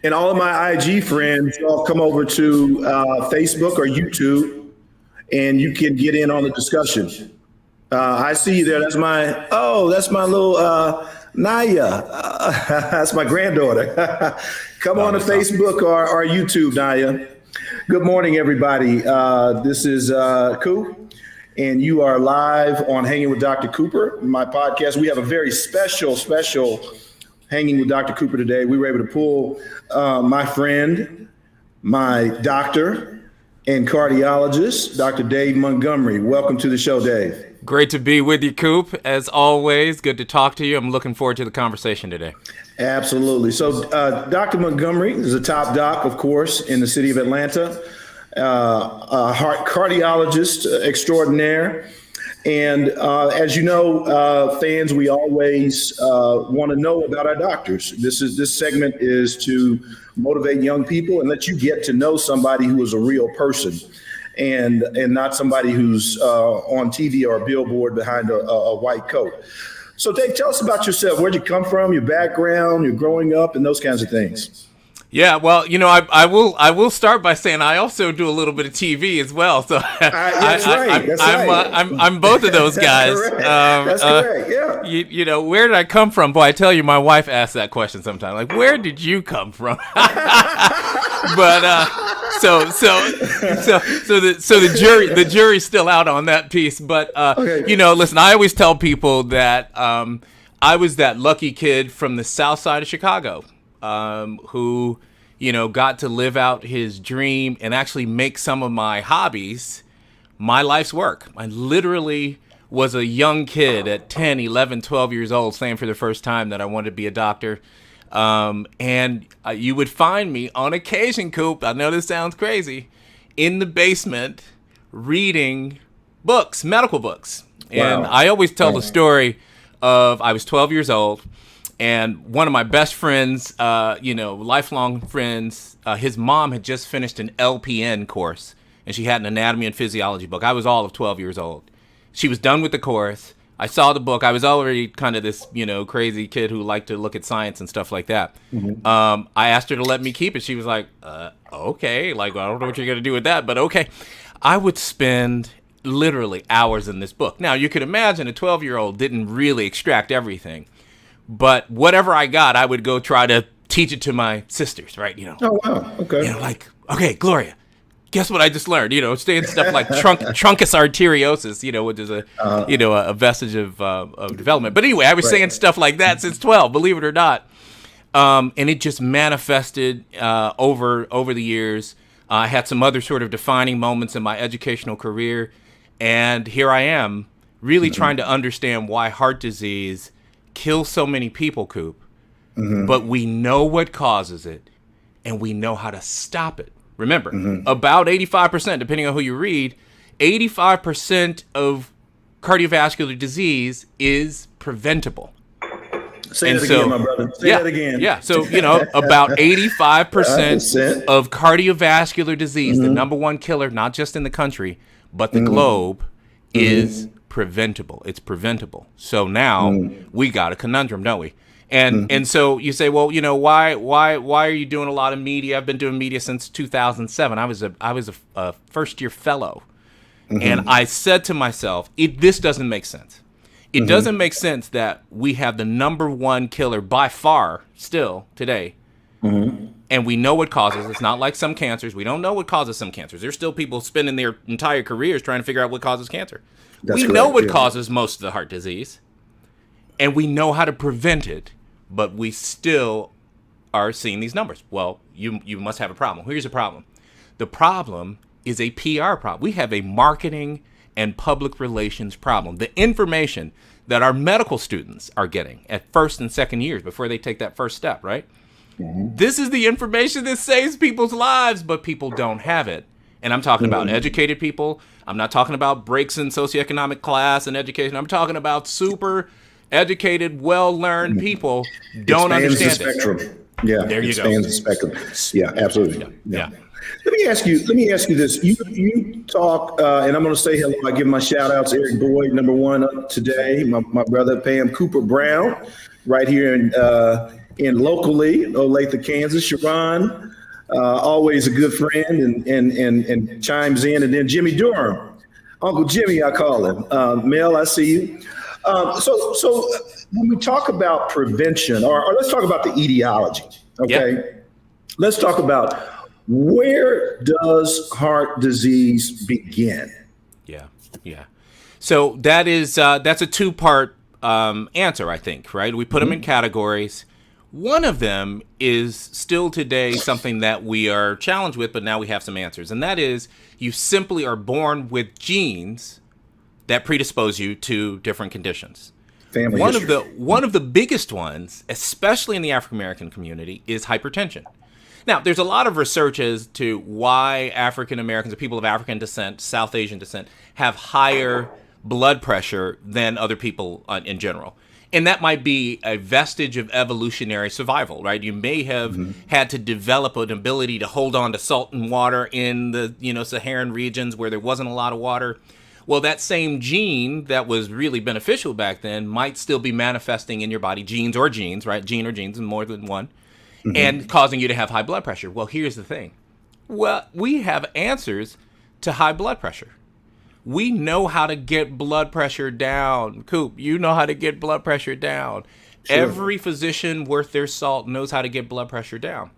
And all of my IG friends, all come over to Facebook or YouTube, and you can get in on the discussion. I see you there. That's my little Naya. That's my granddaughter. Come on to Facebook or YouTube, Naya. Good morning, everybody. This is Coop, and you are live on Hanging with Dr. Cooper, my podcast. We have a very special Hanging with Dr. Cooper today. We were able to pull my friend, my doctor and cardiologist, Dr. Dave Montgomery. Welcome to the show, Dave. Great to be with you, Coop. As always, good to talk to you. I'm looking forward to the conversation today. Absolutely. So Dr. Montgomery is a top doc, of course, in the city of Atlanta, a heart cardiologist extraordinaire. And as you know, fans, we always want to know about our doctors. This segment is to motivate young people and let you get to know somebody who is a real person and not somebody who's on TV or a billboard behind a white coat. So Dave, tell us about yourself. Where'd you come from, your background, your growing up, and those kinds of things. Yeah, well, you know, I will start by saying I also do a little bit of TV as well. So I'm both of those guys. That's correct. Yeah. You know, where did I come from? Boy, I tell you, my wife asks that question sometimes. Like, where did you come from? But the jury's still out on that piece. But you know, listen, I always tell people that I was that lucky kid from the South Side of Chicago. Who, you know, got to live out his dream and actually make some of my hobbies my life's work. I literally was a young kid at 10, 11, 12 years old saying for the first time that I wanted to be a doctor. And you would find me on occasion, Coop, I know this sounds crazy, in the basement reading books, medical books. Wow. And I always tell the story of I was 12 years old. And one of my best friends, lifelong friends, his mom had just finished an LPN course, and she had an anatomy and physiology book. I was all of 12 years old. She was done with the course. I saw the book. I was already kind of this, you know, crazy kid who liked to look at science and stuff like that. Mm-hmm. I asked her to let me keep it. She was like, okay. Like, I don't know what you're going to do with that, but okay. I would spend literally hours in this book. Now, you could imagine a 12-year-old didn't really extract everything. But whatever I got, I would go try to teach it to my sisters, right? You know. Oh, wow. Okay. You know, like, okay, Gloria, guess what I just learned? You know, saying stuff like truncus arteriosus, you know, which is a vestige of development. But anyway, I was saying stuff like that since 12, believe it or not. And it just manifested over the years. I had some other sort of defining moments in my educational career. And here I am really trying to understand why heart disease kill so many people, Coop, but we know what causes it, and we know how to stop it. Remember, about 85%, depending on who you read, 85% of cardiovascular disece is preventable. Say that again, my brother. Say that again. Yeah, so, you know, about 85% of cardiovascular disease, the number one killer, not just in the country, but the globe, is preventable. It's preventable. So now we got a conundrum, don't we? And so you say, well, you know, why are you doing a lot of media? I've been doing media since 2007. I was a first year fellow, and I said to myself, this doesn't make sense. It doesn't make sense that we have the number one killer by far still today. And we know what causes. It's not like some cancers. We don't know what causes some cancers. There's still people spending their entire careers trying to figure out what causes cancer. We know what causes most of the heart disease, and we know how to prevent it, but we still are seeing these numbers. Well, you must have a problem. Here's the problem. The problem is a PR problem. We have a marketing and public relations problem. The information that our medical students are getting at first and second years before they take that first step, right? This is the information that saves people's lives, but people don't have it. And I'm talking about educated people. I'm not talking about breaks in socioeconomic class and education. I'm talking about super educated, well-learned people don't understand the spectrum. Yeah, there you go. Expands the spectrum. Yeah, absolutely. Yeah. Let me ask you this. You talk, and I'm going to say hello. I give my shout outs, Eric Boyd, number one today. My brother Pam Cooper Brown, right here And locally, Olathe, Kansas, Sharon, always a good friend and chimes in. And then Jimmy Durham, Uncle Jimmy, I call him. Mel, I see you. So when we talk about prevention, or let's talk about the etiology, okay? Yeah. Let's talk about, where does heart disease begin? Yeah. So that's a two-part answer, I think, right? We put them in categories. One of them is still today something that we are challenged with, but now we have some answers. And that is, you simply are born with genes that predispose you to different conditions. Family One history. of the biggest ones, especially in the African American community, is hypertension. Now, there's a lot of research as to why African Americans or people of African descent, South Asian descent, have higher blood pressure than other people in general. And that might be a vestige of evolutionary survival, right? You may have had to develop an ability to hold on to salt and water in the, Saharan regions where there wasn't a lot of water. Well, that same gene that was really beneficial back then might still be manifesting in your body, genes, right? Gene or genes, and more than one, and causing you to have high blood pressure. Well, here's the thing. Well, we have answers to high blood pressure. We know how to get blood pressure down. Coop, you know how to get blood pressure down. Sure. Every physician worth their salt knows how to get blood pressure down.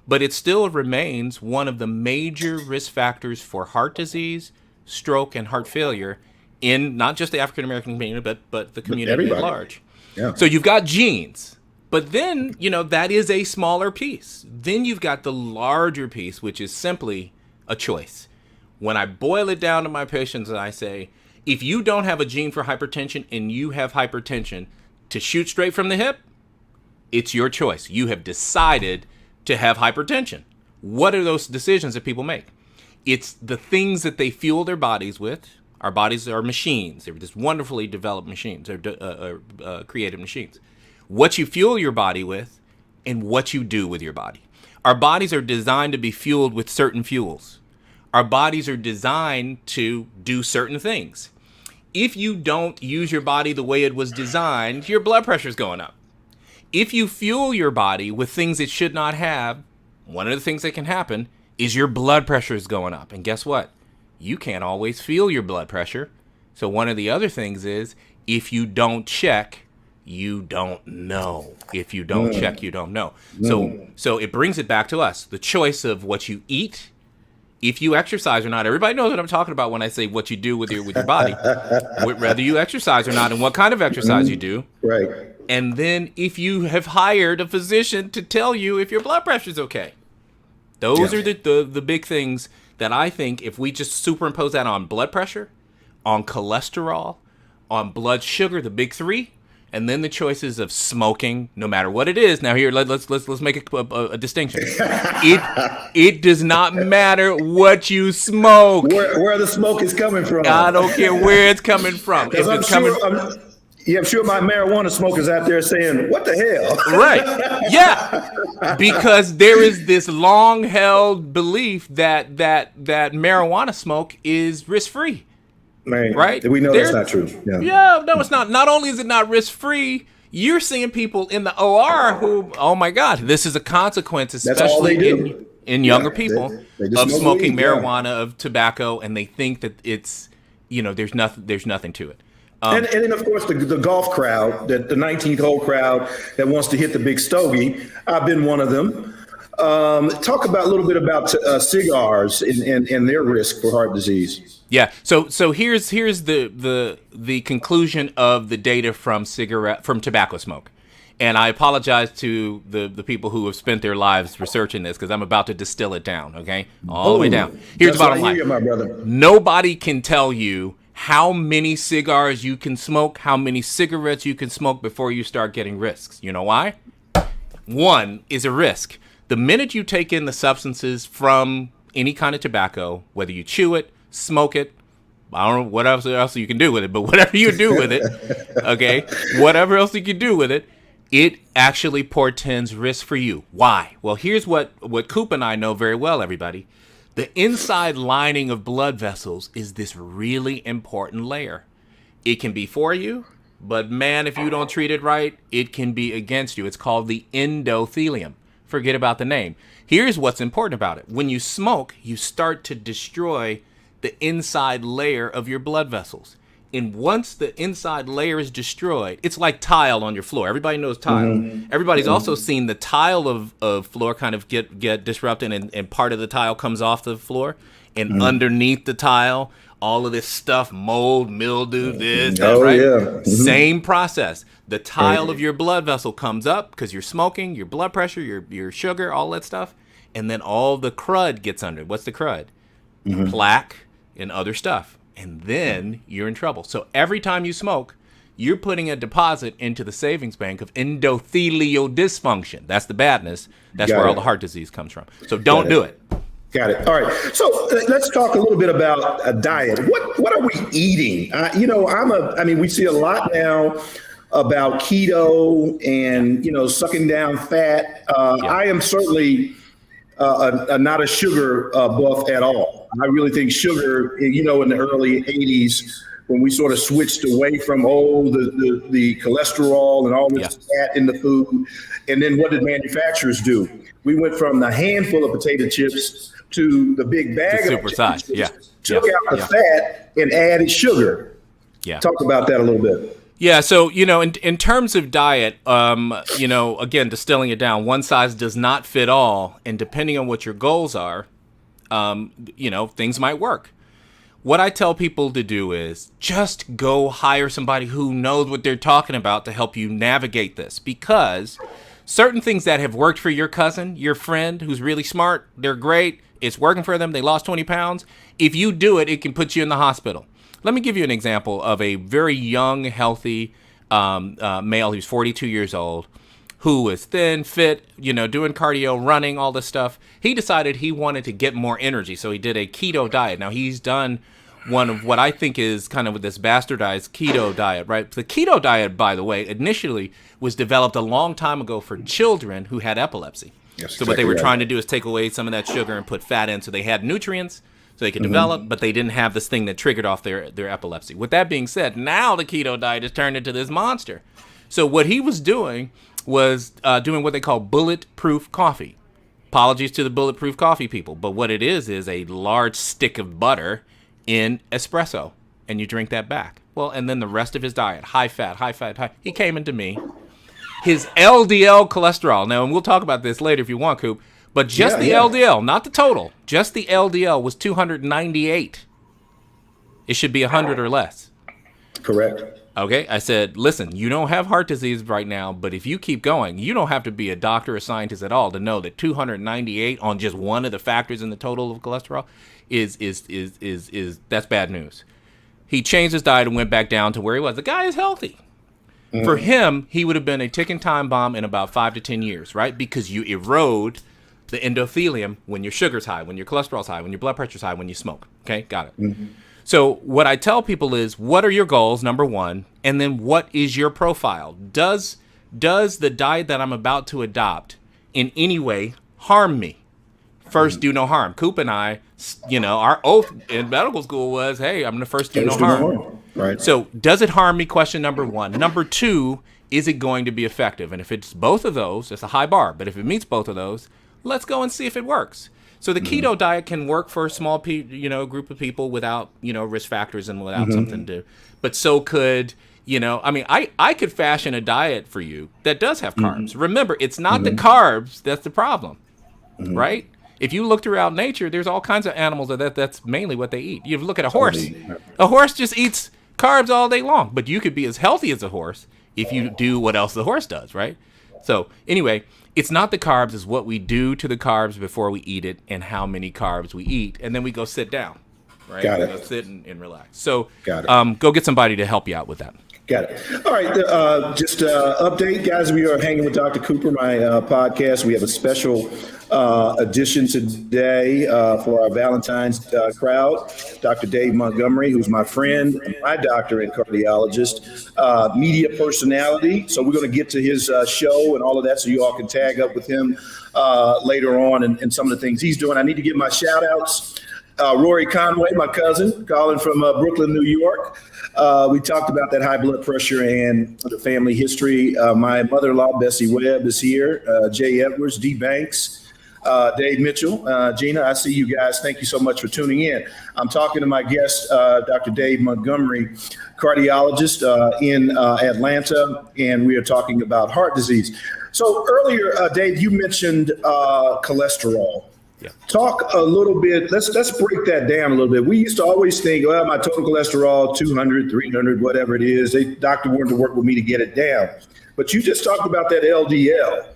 But it still remains one of the major risk factors for heart disease, stroke, and heart failure in not just the African American community, but the community at large. Yeah. So you've got genes, but then, that is a smaller piece. Then you've got the larger piece, which is simply a choice. When I boil it down to my patients, and I say, if you don't have a gene for hypertension and you have hypertension, to shoot straight from the hip, it's your choice. You have decided to have hypertension. What are those decisions that people make? It's the things that they fuel their bodies with. Our bodies are machines. They're just wonderfully developed machines, or created machines. What you fuel your body with and what you do with your body. Our bodies are designed to be fueled with certain fuels. Our bodies are designed to do certain things. If you don't use your body the way it was designed, your blood pressure is going up. If you fuel your body with things it should not have, one of the things that can happen is your blood pressure is going up. And guess what? You can't always feel your blood pressure. So one of the other things is, if you don't check, you don't know. If you don't check, you don't know. So it brings it back to us. The choice of what you eat, if you exercise or not. Everybody knows what I'm talking about when I say what you do with your body, whether you exercise or not, and what kind of exercise you do. Right. And then if you have hired a physician to tell you if your blood pressure is okay. Those are the big things that I think, if we just superimpose that on blood pressure, on cholesterol, on blood sugar, the big three, and then the choices of smoking, no matter what it is. Now here, let's make a distinction. It does not matter what you smoke. Where the smoke is coming from. I don't care where it's coming from. If it's coming. I'm sure my marijuana smokers out there saying, "What the hell?" Right? Yeah, because there is this long-held belief that marijuana smoke is risk-free. Right? We know that's not true. Yeah, no, it's not. Not only is it not risk-free, you're seeing people in the OR who, oh my God, this is a consequence, especially in younger people, of smoking marijuana, of tobacco, and they think that it's, there's nothing to it. And then, of course, the golf crowd, the 19th hole crowd that wants to hit the big stogie. I've been one of them. Talk about a little bit about cigars and their risk for heart disease. Yeah. So here's the conclusion of the data from tobacco smoke. And I apologize to the people who have spent their lives researching this, because I'm about to distill it down, okay? All the way down. Here's the bottom line. My brother. Nobody can tell you how many cigars you can smoke, how many cigarettes you can smoke before you start getting risks. You know why? One is a risk. The minute you take in the substances from any kind of tobacco, whether you chew it, smoke it, I don't know what else you can do with it, but whatever you do with it, okay, whatever else you can do with it, it actually portends risk for you. Why? Well, here's what Coop and I know very well, everybody. The inside lining of blood vessels is this really important layer. It can be for you, But man, if you don't treat it right, it can be against you. It's called the endothelium. Forget about the name. Here's what's important about it. When you smoke, you start to destroy the inside layer of your blood vessels. And once the inside layer is destroyed, it's like tile on your floor. Everybody knows tile. Everybody's also seen the tile of floor kind of get disrupted, and part of the tile comes off the floor. And underneath the tile, all of this stuff, mold, mildew, this, that, right? Yeah. Same process. The tile of your blood vessel comes up because you're smoking, your blood pressure, your sugar, all that stuff. And then all the crud gets under. What's the crud? Plaque and other stuff. And then you're in trouble. So every time you smoke, you're putting a deposit into the savings bank of endothelial dysfunction. That's the badness. That's where all the heart disease comes from. So don't do it. Got it. All right. So let's talk a little bit about a diet. What are we eating? We see a lot now about keto and, sucking down fat. I am certainly not a sugar buff at all. I really think sugar, in the early 80s, when we sort of switched away from the cholesterol and all this fat in the food, and then what did manufacturers do? We went from the handful of potato chips to the big bag of super size. Took out the fat and added sugar. Talk about that a little bit. Yeah, so, in terms of diet, again, distilling it down, one size does not fit all. And depending on what your goals are, things might work. What I tell people to do is just go hire somebody who knows what they're talking about to help you navigate this. Because certain things that have worked for your cousin, your friend who's really smart, they're great, it's working for them, they lost 20 pounds. If you do it, it can put you in the hospital. Let me give you an example of a very young, healthy male who's 42 years old, who was thin, fit, doing cardio, running, all this stuff. He decided he wanted to get more energy, so he did a keto diet. Now, he's done one of what I think is kind of this bastardized keto diet, right? The keto diet, by the way, initially was developed a long time ago for children who had epilepsy. Yes, so what they were trying to do is take away some of that sugar and put fat in so they had nutrients, so they could develop, but they didn't have this thing that triggered off their epilepsy. With that being said, now the keto diet has turned into this monster. So what he was doing was doing what they call bulletproof coffee. Apologies to the bulletproof coffee people, but what it is a large stick of butter in espresso, and you drink that back. Well, and then the rest of his diet, high fat. He came into me. His LDL cholesterol, now, and we'll talk about this later if you want, Coop, but just the LDL, not the total, just the LDL was 298. It should be 100 or less. Correct. Okay, I said, listen, you don't have heart disease right now, but if you keep going, you don't have to be a doctor or scientist at all to know that 298 on just one of the factors in the total of cholesterol is that's bad news. He changed his diet and went back down to where he was. The guy is healthy. For him, he would have been a ticking time bomb in about 5 to 10 years, right? Because you erode the endothelium when your sugar's high, when your cholesterol's high, when your blood pressure's high, when you smoke. Okay, got it. So what I tell people is, what are your goals, number one, and then what is your profile? Does the diet that I'm about to adopt in any way harm me? First, do no harm. Coop and I, our oath in medical school was, hey, I'm going to first do no harm. Right. So does it harm me? Question number one. Number two, is it going to be effective? And if it's both of those, it's a high bar. But if it meets both of those, let's go and see if it works. So the keto diet can work for a small group of people without, risk factors and without something to, but so could, I could fashion a diet for you that does have carbs. Remember, it's not the carbs that's the problem, right? If you look throughout nature, there's all kinds of animals that's mainly what they eat. You look at a horse. A horse just eats carbs all day long, but you could be as healthy as a horse if you do what else the horse does, right? So anyway, it's not the carbs, it's what we do to the carbs before we eat it and how many carbs we eat. And then we go sit down, right? Got it. Go sit and relax. So Got it. Go get somebody to help you out with that. Got it. All right. Just update, guys. We are hanging with Dr. Cooper, my podcast. We have a special edition today for our Valentine's crowd. Dr. Dave Montgomery, who's my friend, and my doctor and cardiologist, media personality. So we're going to get to his show and all of that so you all can tag up with him later on and some of the things he's doing. I need to give my shout outs. Rory Conway, my cousin, calling from Brooklyn, New York. We talked about that high blood pressure and the family history. My mother-in-law, Bessie Webb, is here. Jay Edwards, D. Banks, Dave Mitchell, Gina, I see you guys. Thank you so much for tuning in. I'm talking to my guest, Dr. Dave Montgomery, cardiologist in Atlanta, and we are talking about heart disease. So earlier, Dave, you mentioned cholesterol. Yeah. Talk a little bit. Let's break that down a little bit. We used to always think, well, my total cholesterol, 200, 300, whatever it is. The doctor wanted to work with me to get it down. But you just talked about that LDL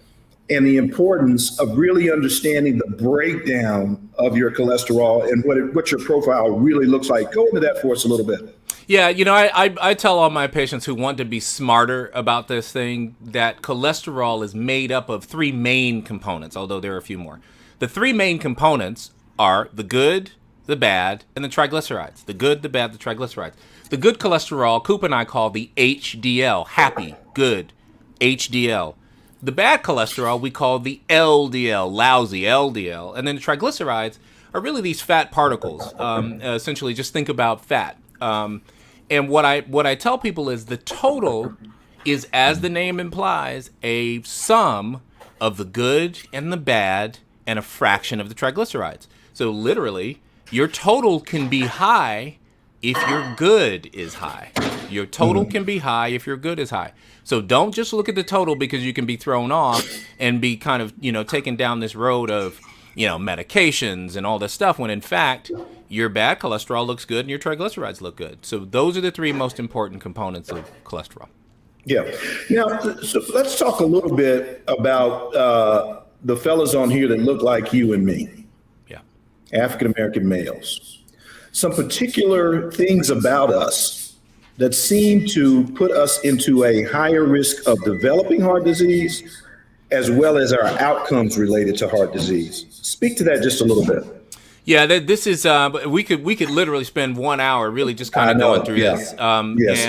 and the importance of really understanding the breakdown of your cholesterol and what your profile really looks like. Go into that for us a little bit. Yeah, I tell all my patients who want to be smarter about this thing that cholesterol is made up of three main components, although there are a few more. The three main components are the good, the bad, and the triglycerides. The good, the bad, the triglycerides. The good cholesterol, Coop and I call the HDL, happy, good, HDL. The bad cholesterol we call the LDL, lousy LDL. And then the triglycerides are really these fat particles. Essentially, just think about fat. And what I tell people is the total is, as the name implies, a sum of the good and the bad and a fraction of the triglycerides. So literally, your total can be high if your good is high. Your total can be high if your good is high. So don't just look at the total because you can be thrown off and be kind of, taken down this road of, medications and all this stuff, when in fact, your bad cholesterol looks good and your triglycerides look good. So those are the three most important components of cholesterol. Yeah. Now, so let's talk a little bit about the fellas on here that look like you and me. Yeah. African-American males. Some particular things about us that seem to put us into a higher risk of developing heart disease, as well as our outcomes related to heart disease. Speak to that just a little bit. Yeah, this is we could literally spend 1 hour really just kind of going through this. Yes.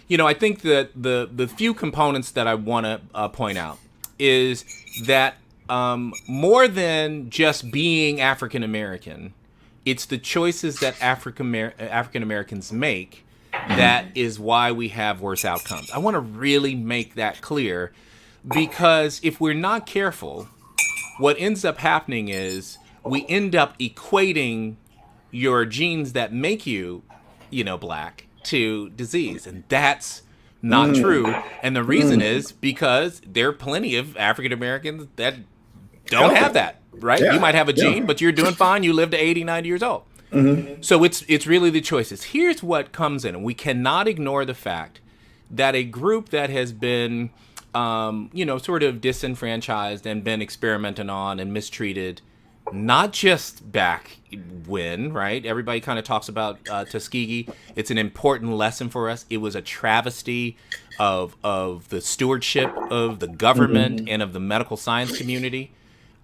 And I think that the few components that I want to point out is that more than just being African American, it's the choices that African Americans make that is why we have worse outcomes. I want to really make that clear, because if we're not careful, what ends up happening is we end up equating your genes that make you, black to disease, and that's not true. And the reason is because there are plenty of African Americans that don't have that, right? Yeah. You might have a gene, but you're doing fine. You live to 80, 90 years old. So it's really the choices. Here's what comes in, and we cannot ignore the fact that a group that has been, sort of disenfranchised and been experimented on and mistreated, not just back when, right? Everybody kind of talks about Tuskegee. It's an important lesson for us. It was a travesty of the stewardship of the government and of the medical science community.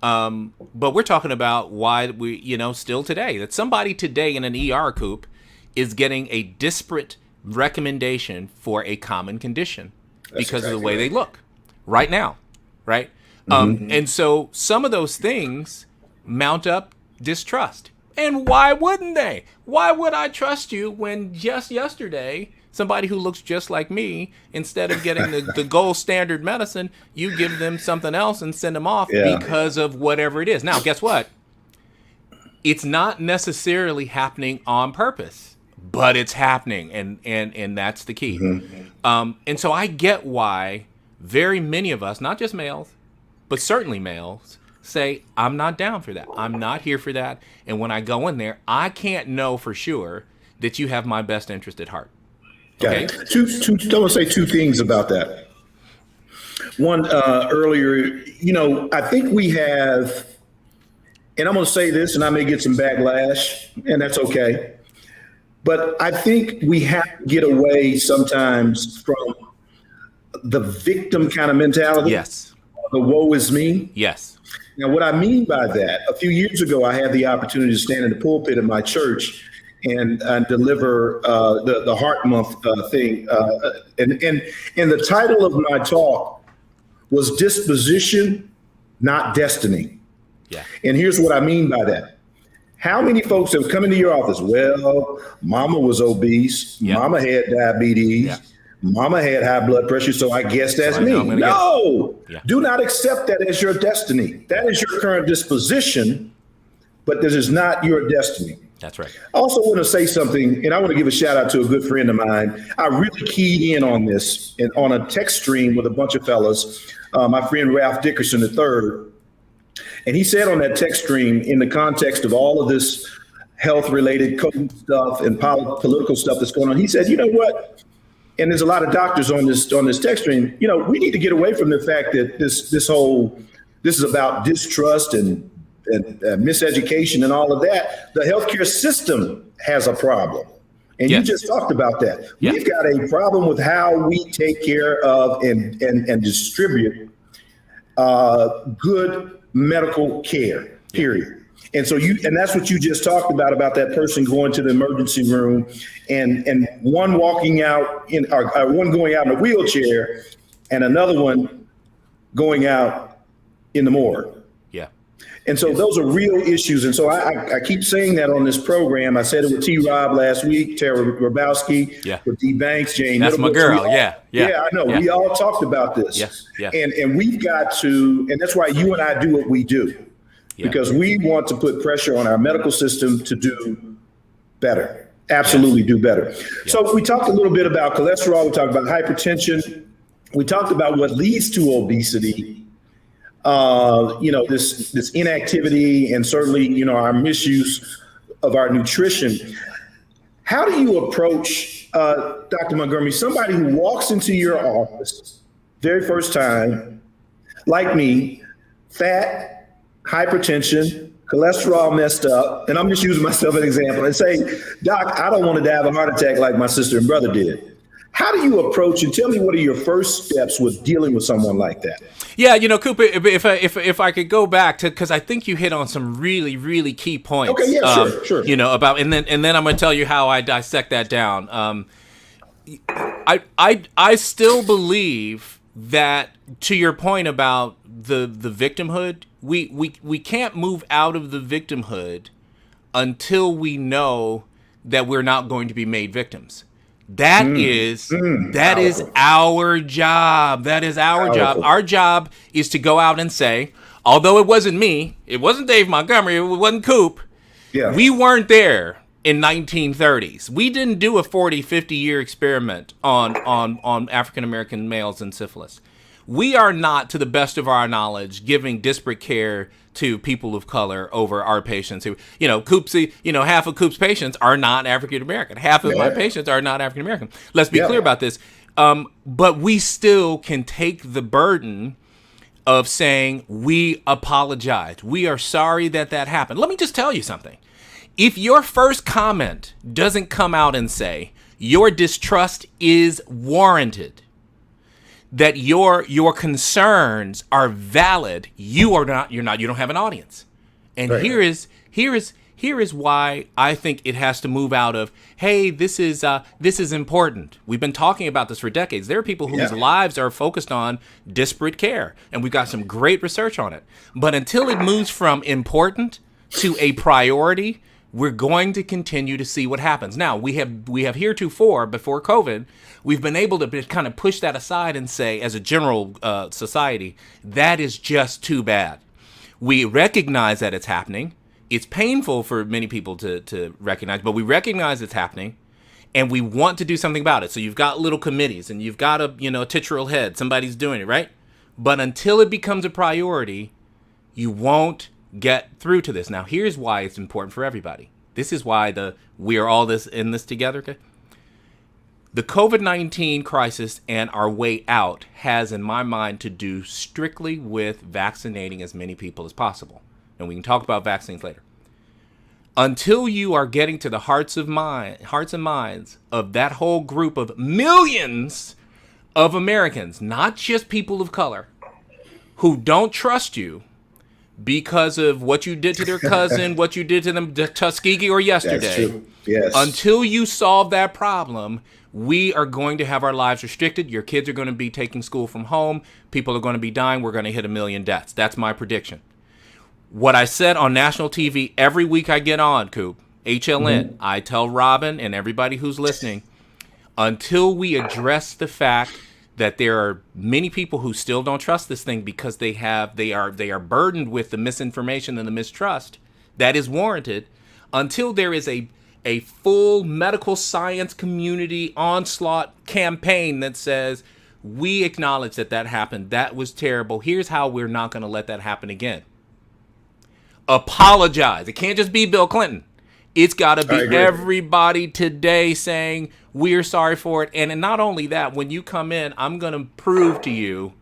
But we're talking about why we, still today, that somebody today in an ER coop is getting a disparate recommendation for a common condition because of the way they look right now, right? And so some of those things mount up distrust. And why wouldn't they? Why would I trust you when just yesterday, somebody who looks just like me, instead of getting the gold standard medicine, you give them something else and send them off because of whatever it is. Now, guess what? It's not necessarily happening on purpose, but it's happening, and that's the key. And so I get why very many of us, not just males, but certainly males, say, I'm not down for that. I'm not here for that. And when I go in there, I can't know for sure that you have my best interest at heart. Okay. I want to say two things about that. One, earlier, I think we have, and I'm going to say this and I may get some backlash, and that's okay. But I think we have to get away sometimes from the victim kind of mentality. Yes. The woe is me. Yes. Now, what I mean by that, a few years ago, I had the opportunity to stand in the pulpit at my church and deliver the Heart Month thing. And the title of my talk was Disposition, Not Destiny. Yeah. And here's what I mean by that. How many folks have come into your office? Well, mama was obese. Yeah. Mama had diabetes. Yeah. Mama had high blood pressure. So I guess that's I know I'm me. gonna get No, it. Yeah. do not accept that as your destiny. That is your current disposition, but this is not your destiny. That's right. I also want to say something, and I want to give a shout out to a good friend of mine. I really keyed in on this and on a text stream with a bunch of fellas, my friend Ralph Dickerson III. And he said on that text stream, in the context of all of this health-related COVID stuff and political stuff that's going on, he said, you know what? And there's a lot of doctors on this text stream. You know, we need to get away from the fact that this is about distrust and miseducation and all of that. The healthcare system has a problem. And Yes. you just talked about that. Yeah. We've got a problem with how we take care of and distribute good medical care, period. And so and that's what you just talked about that person going to the emergency room and one walking out one going out in a wheelchair and another one going out in the morgue. Yeah. And so those are real issues. And so I keep saying that on this program. I said it with T. Rob last week, Tara Grabowski, with D. Banks, Jane. That's my girl. Yeah, I know. Yeah. We all talked about this. Yeah. And we've got to, and that's why you and I do what we do, because we want to put pressure on our medical system to do better. Absolutely do better. So we talked a little bit about cholesterol. We talked about hypertension. We talked about what leads to obesity. This inactivity and certainly, our misuse of our nutrition. How do you approach, Dr. Montgomery, somebody who walks into your office very first time, like me, fat, hypertension, cholesterol messed up, and I'm just using myself as an example, and say, Doc, I don't want to die of a heart attack like my sister and brother did. How do you approach, and tell me what are your first steps with dealing with someone like that? Yeah, Cooper, if I could go back to, because I think you hit on some really, really key points. Okay, yeah, sure. About, and then I'm going to tell you how I dissect that down. I still believe that, to your point about the victimhood, we can't move out of the victimhood until we know that we're not going to be made victims. That is our job. That is our job. Our job is to go out and say, although it wasn't me, it wasn't Dave Montgomery, it wasn't Coop. Yeah. We weren't there in 1930s. We didn't do a 40, 50-year experiment on African-American males and syphilis. We are not, to the best of our knowledge, giving disparate care to people of color over our patients who, Coop's, half of Coop's patients are not African-American. Half of my patients are not African-American. Let's be clear about this. But we still can take the burden of saying, we apologize. We are sorry that happened. Let me just tell you something. If your first comment doesn't come out and say, your distrust is warranted, that your concerns are valid, you don't have an audience. And here is why I think it has to move out of, hey, this is important. We've been talking about this for decades. There are people whose lives are focused on disparate care, and we've got some great research on it. But until it moves from important to a priority, we're going to continue to see what happens. Now, we have heretofore, before COVID, we've been able to kind of push that aside and say, as a general society, that is just too bad. We recognize that it's happening. It's painful for many people to recognize, but we recognize it's happening, and we want to do something about it. So you've got little committees, and you've got a titular head. Somebody's doing it, right? But until it becomes a priority, you won't get through to this. Now, here's why it's important for everybody. This is why we are all in this together. Okay? The COVID-19 crisis and our way out has, in my mind, to do strictly with vaccinating as many people as possible. And we can talk about vaccines later. Until you are getting to the hearts and minds of that whole group of millions of Americans, not just people of color, who don't trust you because of what you did to their cousin, what you did to them Tuskegee or yesterday. That's true. Yes. Until you solve that problem, we are going to have our lives restricted. Your kids are going to be taking school from home. People are going to be dying. We're going to hit 1 million deaths. That's my prediction. What I said on national TV every week I get on, Coop, HLN, I tell Robin and everybody who's listening, until we address the fact that there are many people who still don't trust this thing because they are burdened with the misinformation and the mistrust that is warranted, until there is a full medical science community onslaught campaign that says, we acknowledge that happened, that was terrible, here's how we're not going to let that happen again. Apologize. It can't just be Bill Clinton. It's got to be everybody today saying we're sorry for it. And not only that, when you come in, I'm going to prove to you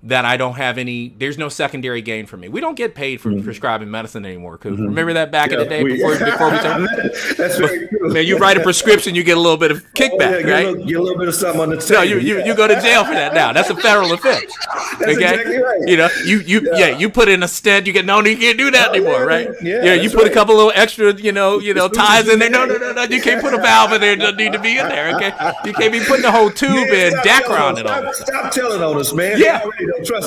that I don't have there's no secondary gain for me. We don't get paid for prescribing medicine anymore, Coop. Remember that back in the day before we started? That's very true. Man, you write a prescription, you get a little bit of kickback, right? Get a little bit of something on the table. No, you go to jail for that now. That's a federal offense. That's exactly right. You put in a stent, you can't do that anymore, right? Yeah, you put a couple little extra, ties in there. No, you can't put a valve in there. It doesn't need to be in there, okay? You can't be putting the whole tube in, Dacron and all. Stop telling on us, man. Yeah.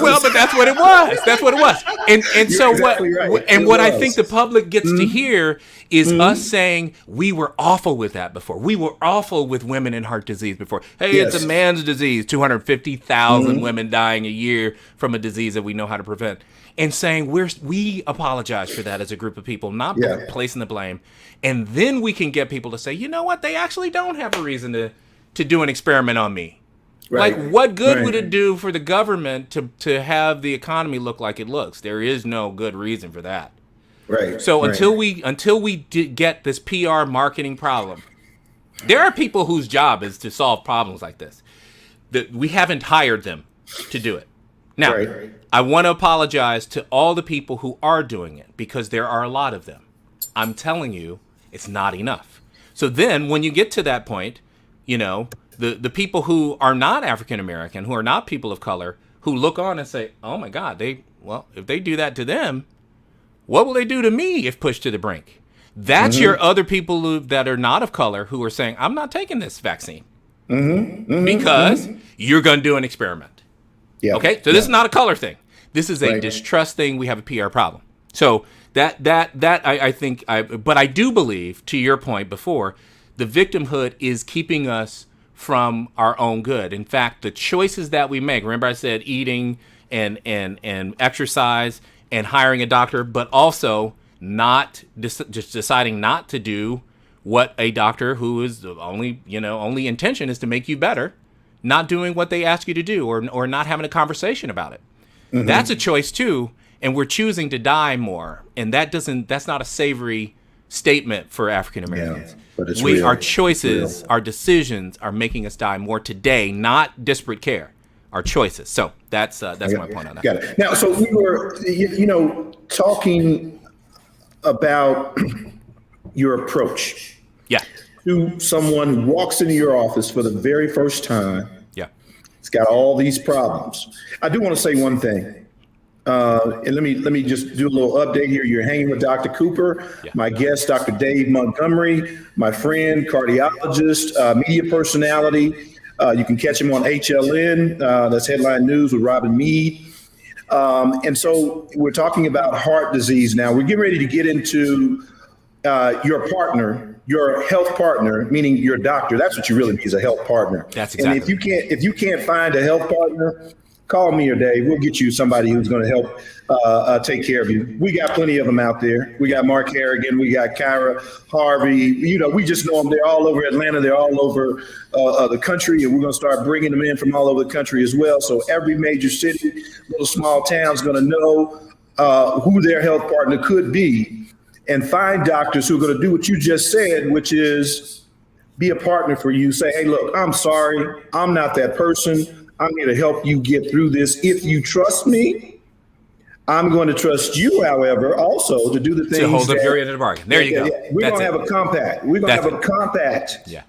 Well, but that's what it was. That's what it was. And so exactly right. And what I think the public gets to hear is us saying we were awful with that before. We were awful with women in heart disease before. Hey, It's a man's disease. 250,000 women dying a year from a disease that we know how to prevent. And saying we apologize for that as a group of people, not placing the blame. And then we can get people to say, you know what? They actually don't have a reason to do an experiment on me. Right. Like, what good would it do for the government to have the economy look like it looks? There is no good reason for that. Right. So until we get this PR marketing problem, there are people whose job is to solve problems like this. We haven't hired them to do it. Now, I want to apologize to all the people who are doing it because there are a lot of them. I'm telling you, it's not enough. So then when you get to that point, the people who are not African American, who are not people of color, who look on and say, oh my God, if they do that to them, what will they do to me if pushed to the brink? That's your other people that are not of color who are saying, I'm not taking this vaccine because you're going to do an experiment. Yeah. Okay. So this is not a color thing. This is a distrust thing. We have a PR problem. So that I think, but I do believe, to your point before, the victimhood is keeping us from our own good. In fact, the choices that we make, remember I said eating and exercise and hiring a doctor, but also not just deciding not to do what a doctor who is only intention is to make you better, not doing what they ask you to do or not having a conversation about it. That's a choice too. And we're choosing to die more. And that's not a savory statement for African Americans. But it's real. Our choices, our decisions are making us die more today, not disparate care. Our choices. So that's my point on that. Got it. Now, so we were, talking about your approach. Yeah. To someone who walks into your office for the very first time. Yeah. It's got all these problems. I do want to say one thing. And let me just do a little update here. You're hanging with Dr. Cooper, my guest, Dr. Dave Montgomery, my friend, cardiologist, media personality. You can catch him on HLN. That's Headline News with Robin Meade. And so we're talking about heart disease now. We're getting ready to get into your partner, your health partner, meaning your doctor. That's what you really need, is a health partner. That's exactly. And if you can't find a health partner, call me or Dave. We'll get you somebody who's going to help take care of you. We got plenty of them out there. We got Mark Harrigan. We got Kyra Harvey. We just know them. They're all over Atlanta. They're all over the country, and we're going to start bringing them in from all over the country as well. So every major city, little small town is going to know who their health partner could be and find doctors who are going to do what you just said, which is be a partner for you. Say, hey, look, I'm sorry. I'm not that person. I'm here to help you get through this. If you trust me, I'm going to trust you, however, also to do the things to hold up your end of the bargain. There you go. We're going to have a compact. We're going to have a compact. Yeah.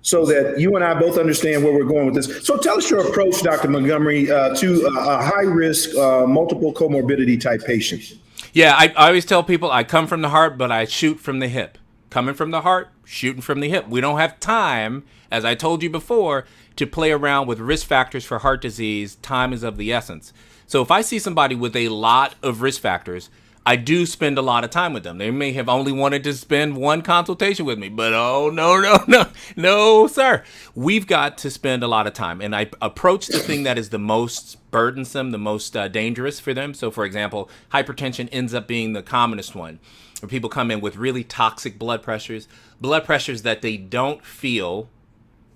So that you and I both understand where we're going with this. So tell us your approach, Dr. Montgomery, to a high-risk, multiple comorbidity type patient. Yeah, I always tell people I come from the heart, but I shoot from the hip. Coming from the heart, shooting from the hip. We don't have time, as I told you before, to play around with risk factors for heart disease. Time is of the essence. So if I see somebody with a lot of risk factors, I do spend a lot of time with them. They may have only wanted to spend one consultation with me, but oh, no, sir. We've got to spend a lot of time. And I approach the thing that is the most burdensome, the most dangerous for them. So, for example, hypertension ends up being the commonest one. Where people come in with really toxic blood pressures that they don't feel,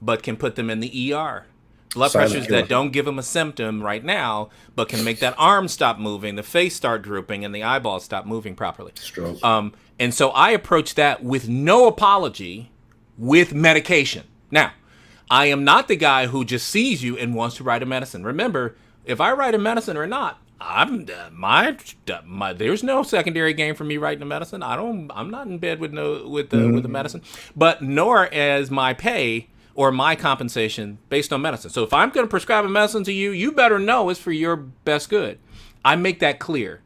but can put them in the ER. Blood pressures that don't give them a symptom right now, but can make that arm stop moving, the face start drooping, and the eyeballs stop moving properly. Stroke. And so I approach that with no apology, with medication. Now, I am not the guy who just sees you and wants to write a medicine. Remember, if I write a medicine or not, there's no secondary gain for me writing a medicine. I'm not in bed with the medicine, but nor is my pay or my compensation based on medicine. So if I'm going to prescribe a medicine to you, you better know it's for your best good. I make that clear.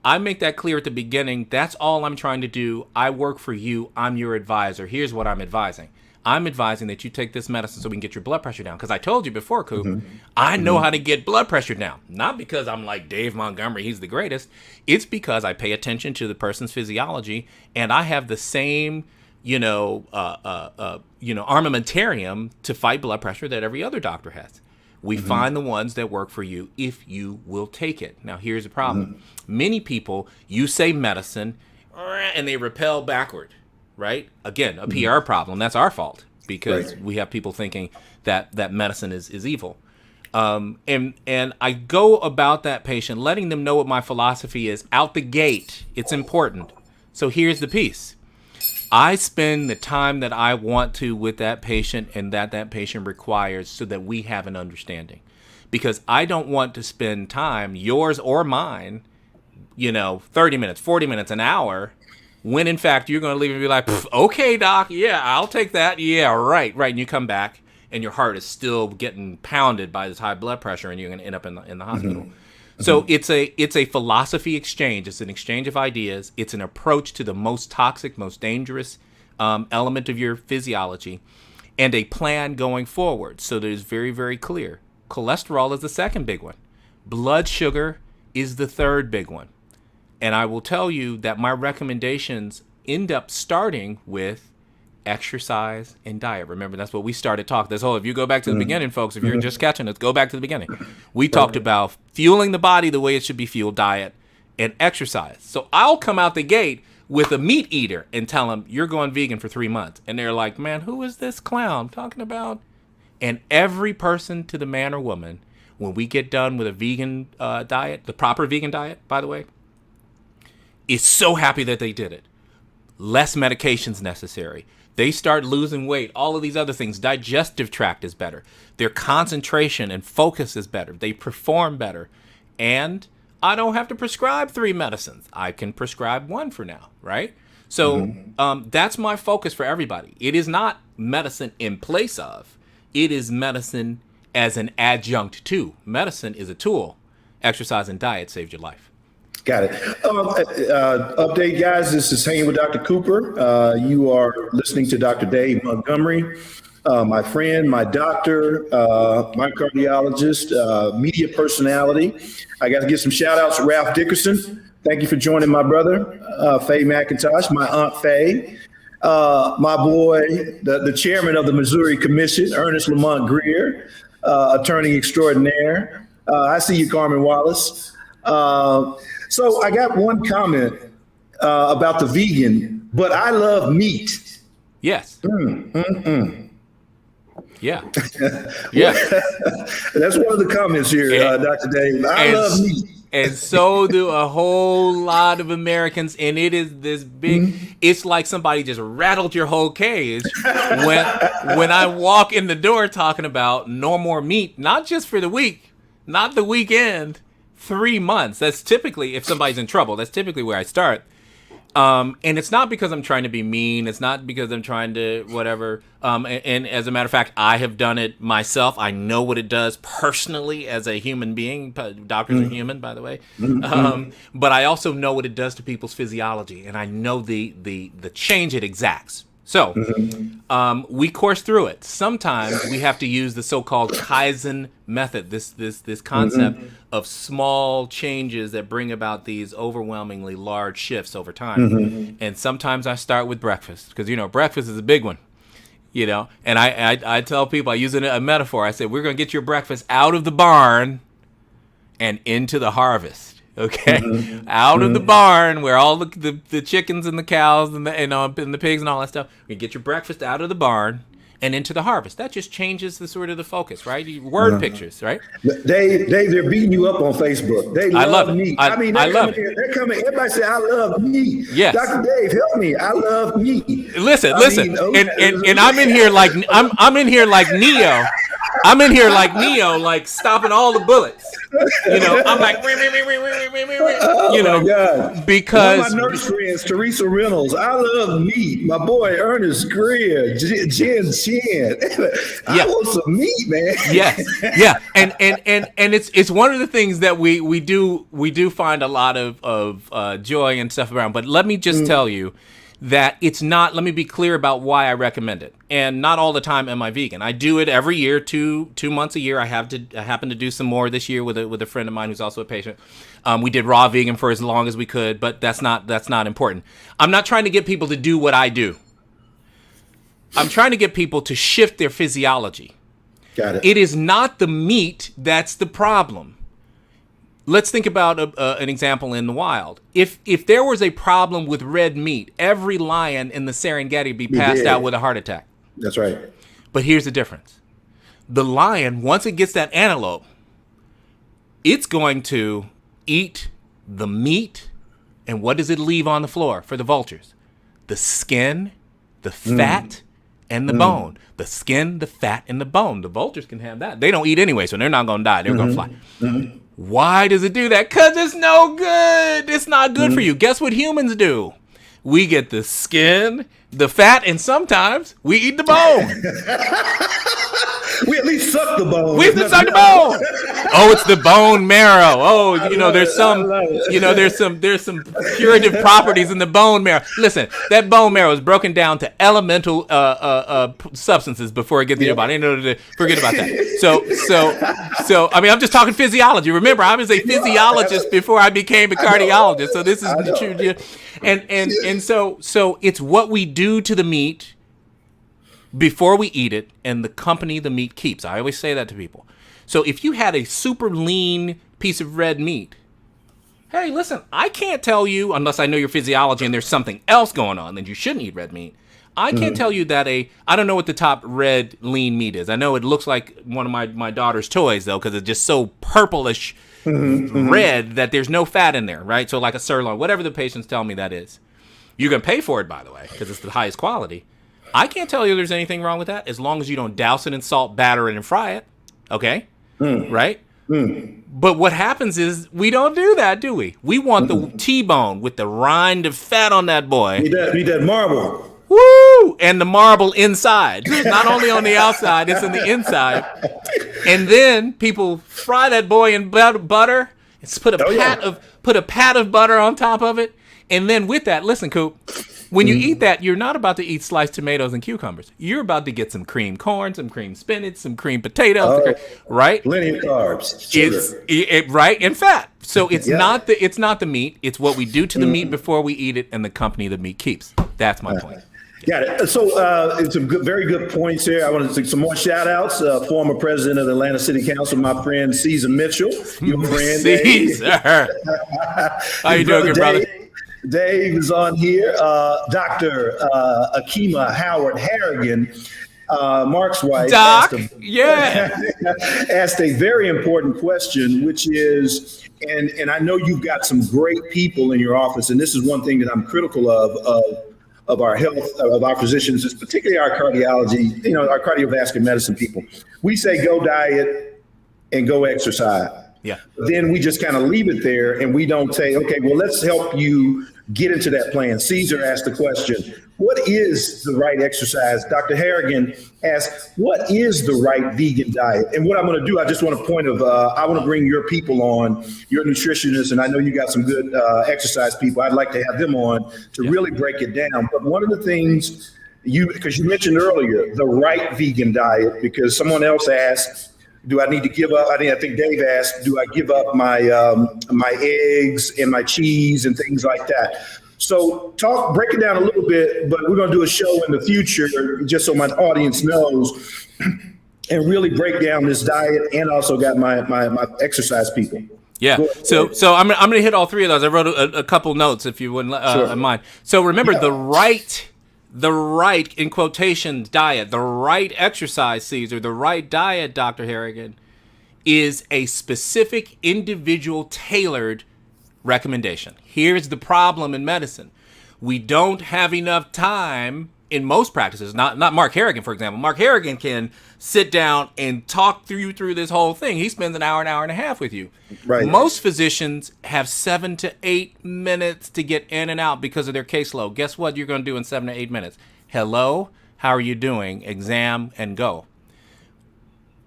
I make that clear at the beginning. That's all I'm trying to do. I work for you. I'm your advisor. Here's what I'm advising. I'm advising that you take this medicine so we can get your blood pressure down. Because I told you before, Coop, I know how to get blood pressure down. Not because I'm like Dave Montgomery, he's the greatest. It's because I pay attention to the person's physiology, and I have the same armamentarium to fight blood pressure that every other doctor has. We find the ones that work for you if you will take it. Now, here's the problem. Many people, you say medicine, and they repel backward, right? Again, a PR problem. That's our fault because we have people thinking that medicine is evil. And I go about that patient, letting them know what my philosophy is out the gate. It's important. So here's the piece. I spend the time that I want to with that patient and that patient requires so that we have an understanding. Because I don't want to spend time, yours or mine, 30 minutes, 40 minutes, an hour, when in fact you're going to leave and be like, okay, doc, yeah, I'll take that. Yeah, right. And you come back and your heart is still getting pounded by this high blood pressure and you're going to end up in the hospital. So it's a philosophy exchange. It's an exchange of ideas. It's an approach to the most toxic, most dangerous element of your physiology, and a plan going forward. So that is very, very clear. Cholesterol is the second big one. Blood sugar is the third big one. And I will tell you that my recommendations end up starting with exercise and diet. Remember, that's what we started talking. If you go back to the beginning, folks, if you're just catching us, go back to the beginning. We talked about fueling the body the way it should be fueled, diet, and exercise. So I'll come out the gate with a meat eater and tell them, you're going vegan for 3 months. And they're like, man, who is this clown talking about? And every person, to the man or woman, when we get done with a vegan diet, the proper vegan diet, by the way, is so happy that they did it. Less medications necessary. They start losing weight, all of these other things. Digestive tract is better. Their concentration and focus is better. They perform better. And I don't have to prescribe 3 medicines. I can prescribe 1 for now, right? So that's my focus for everybody. It is not medicine in place of. It is medicine as an adjunct to. Medicine is a tool. Exercise and diet saved your life. Got it. Update, guys. This is Hanging with Dr. Cooper. You are listening to Dr. Dave Montgomery, my friend, my doctor, my cardiologist, media personality. I got to give some shout outs to Ralph Dickerson. Thank you for joining my brother, Faye McIntosh, my Aunt Faye, my boy, the chairman of the Missouri Commission, Ernest Lamont Greer, attorney extraordinaire. I see you, Carmen Wallace. So I got one comment about the vegan, but I love meat. Yes. Yeah. Yeah. That's one of the comments here, Dr. Dave. I love meat. And so do a whole lot of Americans. And it is this big, it's like somebody just rattled your whole cage when I walk in the door talking about no more meat, not just for the week, not the weekend. 3 months. That's typically, if somebody's in trouble, that's typically where I start. And it's not because I'm trying to be mean. It's not because I'm trying to whatever. And as a matter of fact, I have done it myself. I know what it does personally as a human being. Doctors are human, by the way. But I also know what it does to people's physiology. And I know the change it exacts. So we course through it. Sometimes we have to use the so-called Kaizen method, this concept of small changes that bring about these overwhelmingly large shifts over time. And sometimes I start with breakfast because, breakfast is a big one. And I tell people, I use a metaphor. I said, we're going to get your breakfast out of the barn and into the harvest. Okay, out of the barn where all the chickens and the cows and the pigs and all that stuff. You get your breakfast out of the barn and into the harvest. That just changes the sort of the focus, right? Word pictures, right? Dave, they're beating you up on Facebook. They love meat. I love it. They're coming. Everybody say, I love meat. Yes. Dr. Dave, help me. I love meat. Listen. And I'm in here like I'm in here like Neo. I'm in here like Neo, like stopping all the bullets. I'm like, my God. Because one of my nurse friends, Teresa Reynolds, I love meat. My boy Ernest Greer, Jen Chin. I want some meat, man. Yeah. And it's one of the things that we do find a lot of joy and stuff around. But let me just tell you that it's not. Let me be clear about why I recommend it. And not all the time am I vegan. I do it every year, 2 months a year. I happen to do some more this year with a friend of mine who's also a patient. We did raw vegan for as long as we could, but that's not important. I'm not trying to get people to do what I do. I'm trying to get people to shift their physiology. Got it. It is not the meat that's the problem. Let's think about an example in the wild. If there was a problem with red meat, every lion in the Serengeti would be passed out with a heart attack. That's right. But here's the difference. The lion, once it gets that antelope, it's going to eat the meat, and what does it leave on the floor for the vultures? The skin, the fat, and the bone. The skin, the fat, and the bone. The vultures can have that. They don't eat anyway, so they're not going to die. They're going to fly. Why does it do that? Because it's no good. It's not good for you. Guess what humans do? We get the skin, the fat, and sometimes we eat the bone. We at least suck the bone. We at least suck the bone. Oh, it's the bone marrow. Oh, there's some curative properties in the bone marrow. Listen, that bone marrow is broken down to elemental substances before it gets to your body. Forget about that. So I mean, I'm just talking physiology. Remember, I was a physiologist before I became a cardiologist. So this is the truth. And so it's what we do to the meat before we eat it and the company the meat keeps. I always say that to people. So if you had a super lean piece of red meat, hey, listen, I can't tell you, unless I know your physiology and there's something else going on, then you shouldn't eat red meat. I can't tell you that I don't know what the top red lean meat is. I know it looks like one of my daughter's toys, though, because it's just so purplish red that there's no fat in there, right? So like a sirloin, whatever the patients tell me that is. You're going to pay for it, by the way, because it's the highest quality. I can't tell you there's anything wrong with that as long as you don't douse it in salt, batter it, and fry it. Okay? Right? But what happens is we don't do that, do we? We want the T-bone with the rind of fat on that boy. Need that marble. Woo! And the marble inside. Not only on the outside, it's in the inside. And then people fry that boy in butter. It's put a pat of butter on top of it. And then with that, listen, Coop, when you eat that, you're not about to eat sliced tomatoes and cucumbers. You're about to get some cream corn, some cream spinach, some cream potatoes, right? Plenty of carbs, sugar. Right, and fat. So it's not the meat. It's what we do to the meat before we eat it and the company the meat keeps. That's my point. Got it. So it's some very good points here. I want to take some more shout outs. Former president of the Atlanta City Council, my friend Caesar Mitchell. Your friend Caesar. How you doing, good brother? Dave is on here. Dr. Akima Howard Harrigan, Mark's wife, Doc, asked a very important question, which is, and I know you've got some great people in your office, and this is one thing that I'm critical of our health, of our physicians, is particularly our cardiology, our cardiovascular medicine people. We say go diet and go exercise. Yeah. Then we just kind of leave it there and we don't say, okay, well, let's help you get into that plan. Caesar asked the question, what is the right exercise? Dr. Harrigan asked, what is the right vegan diet? And what I'm going to do, I just want to I want to bring your people on, your nutritionists, and I know you got some good exercise people. I'd like to have them on to really break it down. But one of the things because you mentioned earlier the right vegan diet, because someone else asked, do I need to give up? I think Dave asked, do I give up my my eggs and my cheese and things like that? So break it down a little bit, but we're going to do a show in the future just so my audience knows and really break down this diet, and also got my exercise people. Yeah. So I'm going to hit all three of those. I wrote a couple notes if you wouldn't mind. So remember, the right in quotations diet, the right exercise, Caesar, the right diet, Dr. Harrigan, is a specific individual tailored recommendation. Here's the problem in medicine. We don't have enough time in most practices, not Mark Harrigan, for example. Mark Harrigan can sit down and talk through this whole thing. He spends an hour and a half with you. Right. Most physicians have 7 to 8 minutes to get in and out because of their caseload. Guess what you're going to do in 7 to 8 minutes? Hello, how are you doing? Exam and go.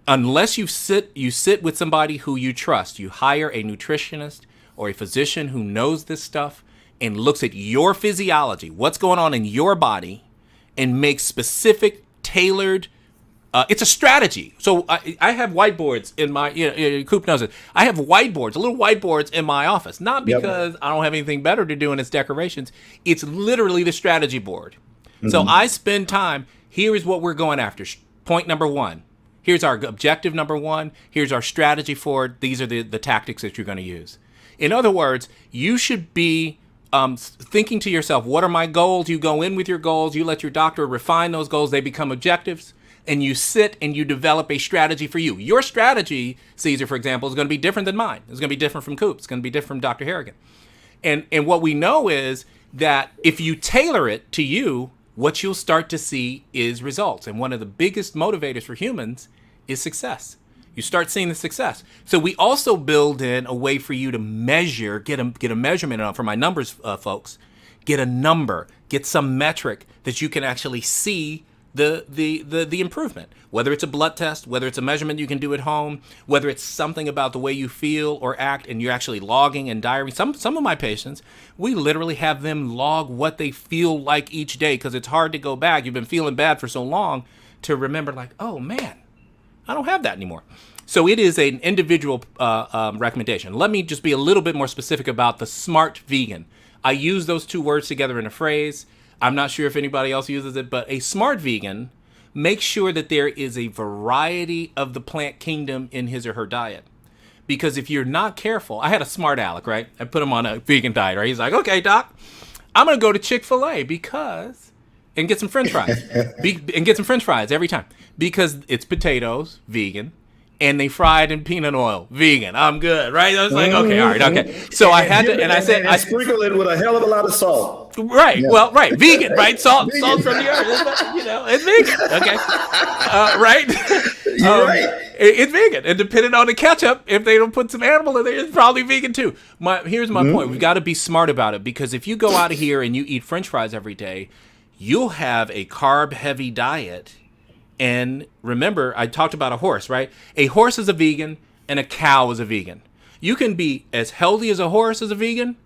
Unless you sit with somebody who you trust, you hire a nutritionist or a physician who knows this stuff and looks at your physiology, what's going on in your body, and makes specific, tailored, it's a strategy. So I have whiteboards in my, Coop knows it. I have whiteboards, little whiteboards in my office, not because I don't have anything better to do and it's decorations. It's literally the strategy board. Mm-hmm. So I spend time, here is what we're going after. Point number 1. Here's our objective number 1. Here's our strategy for it. These are the tactics that you're going to use. In other words, you should be thinking to yourself, what are my goals? You go in with your goals. You let your doctor refine those goals. They become objectives. And you sit and you develop a strategy for you. Your strategy, Caesar, for example, is going to be different than mine. It's going to be different from Coop. It's going to be different from Dr. Harrigan. And what we know is that if you tailor it to you, what you'll start to see is results. And one of the biggest motivators for humans is success. You start seeing the success. So we also build in a way for you to measure, get a measurement on, for my numbers, folks, get a number, get some metric that you can actually see the improvement, whether it's a blood test, whether it's a measurement you can do at home, whether it's something about the way you feel or act and you're actually logging and diarying. Some of my patients, we literally have them log what they feel like each day, because it's hard to go back. You've been feeling bad for so long to remember, like, oh man, I don't have that anymore. So it is an individual recommendation. Let me just be a little bit more specific about the smart vegan. I use those two words together in a phrase. I'm not sure if anybody else uses it, but a smart vegan makes sure that there is a variety of the plant kingdom in his or her diet. Because if you're not careful, I had a smart aleck, right? I put him on a vegan diet, right? He's like, okay, doc, I'm going to go to Chick-fil-A and get some french fries. And get some french fries every time. Because it's potatoes, vegan, and they fried in peanut oil, vegan. I'm good, right? I was like, okay, all right, okay. So I had to, and I said, I sprinkle it with a hell of a lot of salt. Right. Yeah. Well, right. Vegan, right? Salt from the earth. It's vegan. Okay. Right. You're right. It's vegan, and depending on the ketchup, if they don't put some animal in there, it's probably vegan too. Here's my point. We've got to be smart about it, because if you go out of here and you eat French fries every day, you'll have a carb-heavy diet. And remember, I talked about a horse, right? A horse is a vegan and a cow is a vegan. You can be as healthy as a horse as a vegan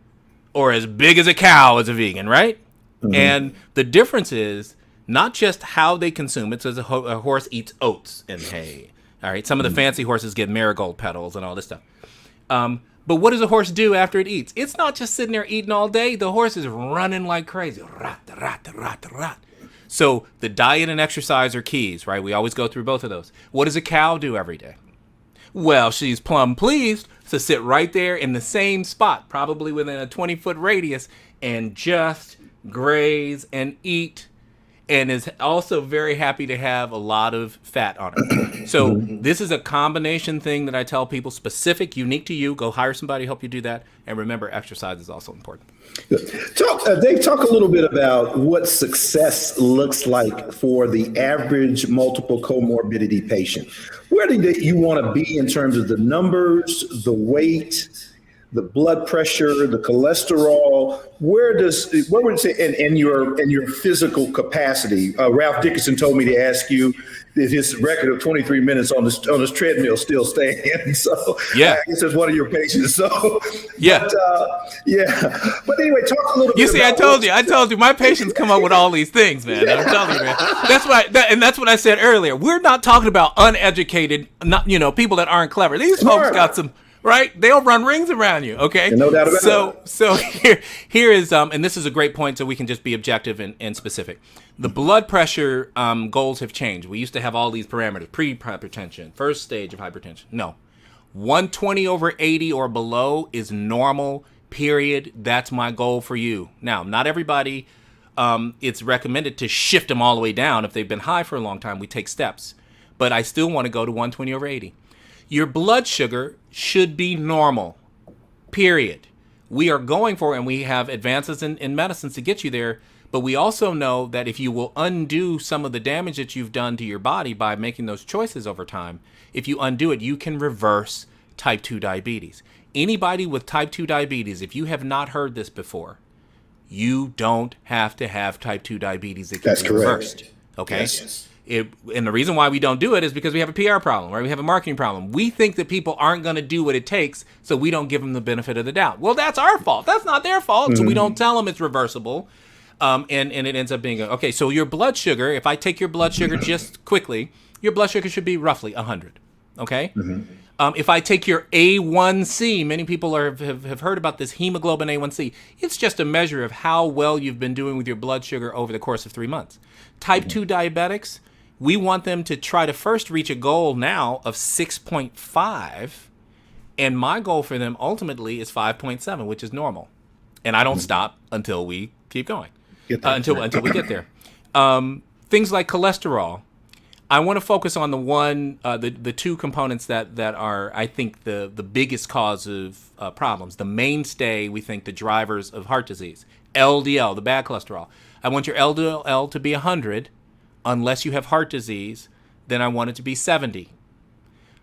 or as big as a cow as a vegan, right? Mm-hmm. And the difference is not just how they consume it. So a horse eats oats and hay. All right. Some of the fancy horses get marigold petals and all this stuff. But what does a horse do after it eats? It's not just sitting there eating all day. The horse is running like crazy. Rat, rat, rat, rat. So the diet and exercise are keys, right? We always go through both of those. What does a cow do every day? Well, she's plumb pleased to sit right there in the same spot, probably within a 20-foot radius, and just graze and eat, and is also very happy to have a lot of fat on her. So this is a combination thing that I tell people, specific, unique to you. Go hire somebody to help you do that. And remember, exercise is also important. Dave, talk a little bit about what success looks like for the average multiple comorbidity patient. Where do you want to be in terms of the numbers, the weight, the blood pressure, the cholesterol, where would you say, and your physical capacity? Ralph Dickerson told me to ask you if his record of 23 minutes on his treadmill still stands. So Yeah. I guess that's one of your patients. So Yeah. But anyway, talk a little bit. You see, I told you, my patients come up with all these things, man. I'm telling you, man. That's what I said earlier. We're not talking about uneducated, people that aren't clever. These folks got some. Right? They'll run rings around you, okay? No doubt about it. So here is, and this is a great point so we can just be objective and specific. The blood pressure goals have changed. We used to have all these parameters, pre-hypertension, first stage of hypertension. No. 120/80 or below is normal, period. That's my goal for you. Now, not everybody, it's recommended to shift them all the way down. If they've been high for a long time, we take steps. But I still want to go to 120/80. Your blood sugar should be normal, period. We are going for, and we have advances in medicines to get you there, but we also know that if you will undo some of the damage that you've done to your body by making those choices over time, if you undo it, you can reverse type 2 diabetes. Anybody with type 2 diabetes, if you have not heard this before, you don't have to have type 2 diabetes. It can be reversed. Okay? Yes. And the reason why we don't do it is because we have a PR problem, right? We have a marketing problem. We think that people aren't going to do what it takes, so we don't give them the benefit of the doubt. Well, that's our fault. That's not their fault. Mm-hmm. So we don't tell them it's reversible. And it ends up being, okay, so your blood sugar, if I take your blood sugar just quickly, your blood sugar should be roughly 100, okay? Mm-hmm. If I take your A1C, many people have heard about this hemoglobin A1C. It's just a measure of how well you've been doing with your blood sugar over the course of 3 months. Type 2 diabetics, we want them to try to first reach a goal now of 6.5, and my goal for them ultimately is 5.7, which is normal. And I don't stop until we keep going, until we get there. Things like cholesterol. I want to focus on the two components that are, I think, the biggest cause of problems. The mainstay, we think, the drivers of heart disease. LDL, the bad cholesterol. I want your LDL to be 100. Unless you have heart disease, then I want it to be 70.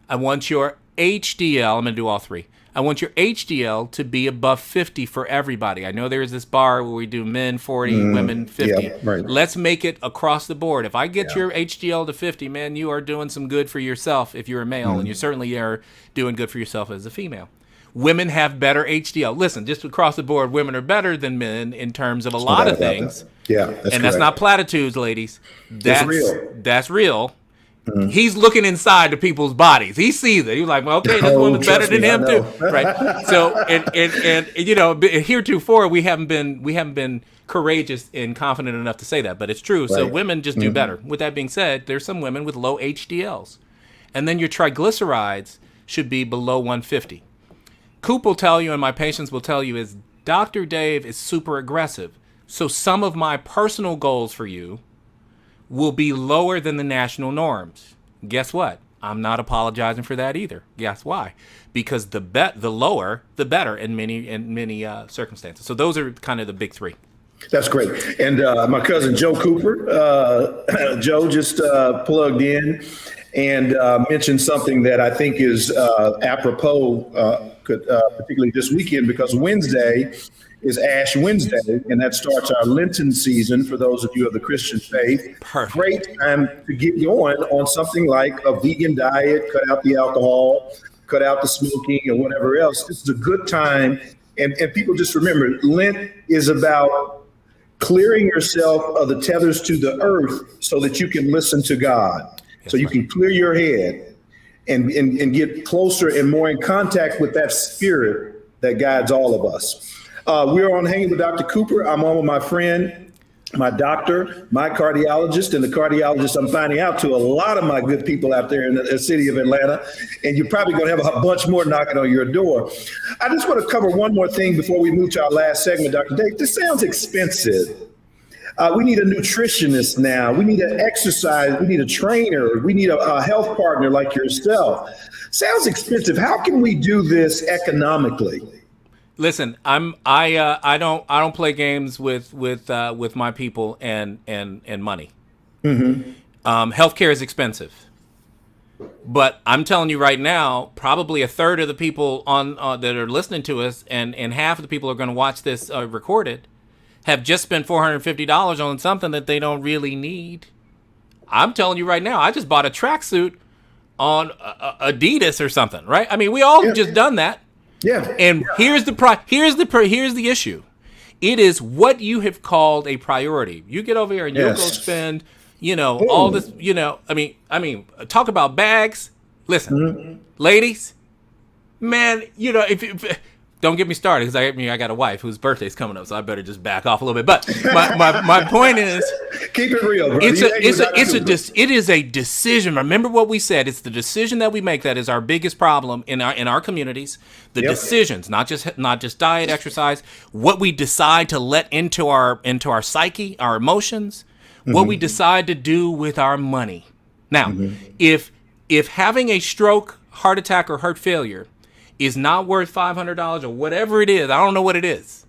I want your HDL, I'm going to do all three. I want your HDL to be above 50 for everybody. I know there's this bar where we do men 40, women 50. Yeah, right. Let's make it across the board. If I get your HDL to 50, man, you are doing some good for yourself if you're a male, and you certainly are doing good for yourself as a female. Women have better HDL. Listen, just across the board, women are better than men in terms of a lot of things. Yeah, that's correct. That's not platitudes, ladies. That's real. That's real. Mm-hmm. He's looking inside to people's bodies. He sees it. He's like, well, okay, this woman's better than him too, right? So, and heretofore we haven't been courageous and confident enough to say that, but it's true. Right. So women just do better. With that being said, there's some women with low HDLs, and then your triglycerides should be below 150. Coop will tell you, and my patients will tell you, is Dr. Dave is super aggressive. So some of my personal goals for you will be lower than the national norms. Guess what? I'm not apologizing for that either. Guess why? Because the lower, the better in many circumstances. So those are kind of the big three. That's great. And my cousin Joe Cooper, Joe just plugged in and mentioned something that I think is apropos, particularly this weekend, because Wednesday is Ash Wednesday, and that starts our Lenten season for those of you of the Christian faith. Perfect. Great time to get going on something like a vegan diet, cut out the alcohol, cut out the smoking, and whatever else. This is a good time. And people just remember, Lent is about clearing yourself of the tethers to the earth so that you can listen to God. So you can clear your head and get closer and more in contact with that spirit that guides all of us. We're on Hanging with Dr. Cooper. I'm on with my friend, my doctor, my cardiologist, and the cardiologist I'm finding out to a lot of my good people out there in the city of Atlanta. And you're probably going to have a bunch more knocking on your door. I just want to cover one more thing before we move to our last segment, Dr. Dave. This sounds expensive. We need a nutritionist now. We need an exercise. We need a trainer. We need a health partner like yourself. Sounds expensive. How can we do this economically? Listen, I don't play games with my people and money. Mm-hmm. Healthcare is expensive. But I'm telling you right now, probably a third of the people on that are listening to us, and half of the people are going to watch this recorded, have just spent $450 on something that they don't really need. I'm telling you right now, I just bought a tracksuit on Adidas or something, right? I mean, we all just done that. Yeah. And here's the issue. It is what you have called a priority. You get over here and you'll go spend, all this, I mean, talk about bags. Listen, ladies, man, if don't get me started, because I got a wife whose birthday's coming up, so I better just back off a little bit. But my point is, keep it real, bro. It is a decision. Remember what we said. It's the decision that we make that is our biggest problem in our communities. The decisions, not just diet, exercise, what we decide to let into our psyche, our emotions, what we decide to do with our money. Now, if having a stroke, heart attack, or heart failure is not worth $500 or whatever it is, I don't know what it is,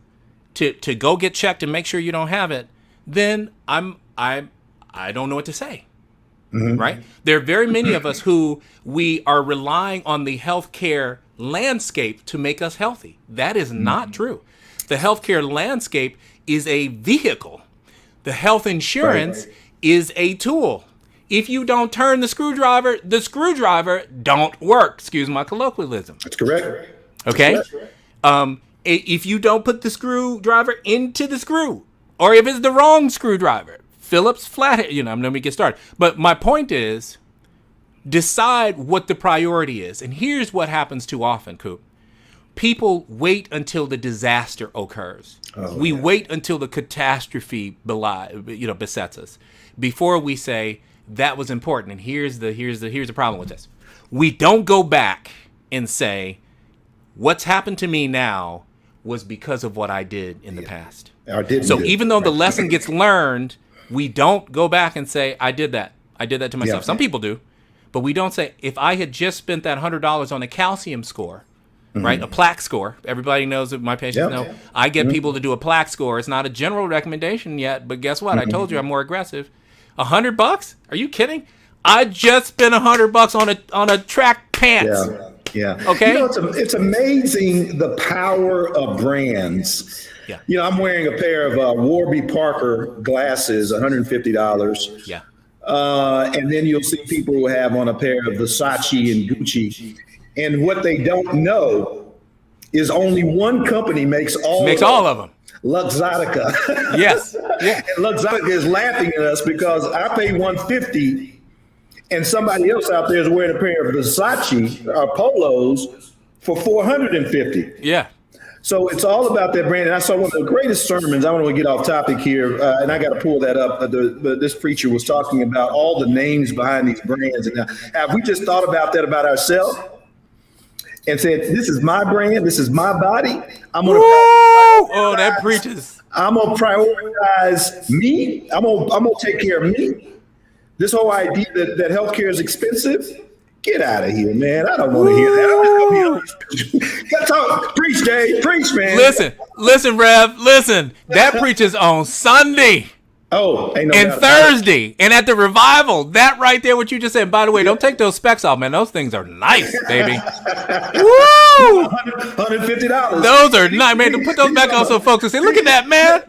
to go get checked and make sure you don't have it, then I don't know what to say. Right? There are very many of us who we are relying on the healthcare landscape to make us healthy. That is not true. The healthcare landscape is a vehicle. The health insurance is a tool. If you don't turn the screwdriver don't work. Excuse my colloquialism. That's correct. Okay? That's correct. If you don't put the screwdriver into the screw, or if it's the wrong screwdriver, Phillips flathead, let me get started. But my point is, decide what the priority is. And here's what happens too often, Coop. People wait until the disaster occurs. We wait until the catastrophe besets us before we say that was important. And here's the problem with this. We don't go back and say what's happened to me now was because of what I did in the past. So even though the lesson gets learned, we don't go back and say I did that to myself. Some people do, but we don't say if I had just spent that $100 on a calcium score. Right, a plaque score. Everybody knows that my patients know. I get people to do a plaque score. It's not a general recommendation yet, but guess what? I told you I'm more aggressive. $100? Are you kidding? I just spent $100 on a track pants. Yeah. Okay. It's amazing the power of brands. Yeah. I'm wearing a pair of Warby Parker glasses, $150. Yeah. And then you'll see people who have on a pair of Versace and Gucci. And what they don't know is only one company makes all of them. Luxottica. Yes. Yeah. And Luxottica is laughing at us because I pay $150 and somebody else out there is wearing a pair of Versace polos for $450. Yeah. So it's all about that brand. And I saw one of the greatest sermons. I want to get off topic here, and I got to pull that up. This preacher was talking about all the names behind these brands. And have we just thought about that about ourselves? And said, this is my brand, this is my body. I'm gonna that preaches. I'm gonna prioritize me. I'm gonna take care of me. This whole idea that healthcare is expensive, get out of here, man. I don't want to hear that. Preach, Dave. Preach, man. Listen, Rev. Listen. That preaches on Sunday. Oh, ain't no and Thursday, and at the revival, that right there, what you just said. By the way, don't take those specs off, man. Those things are nice, baby. Woo! $150. Those are nice, man. To put those back on so folks can say, look at that, man.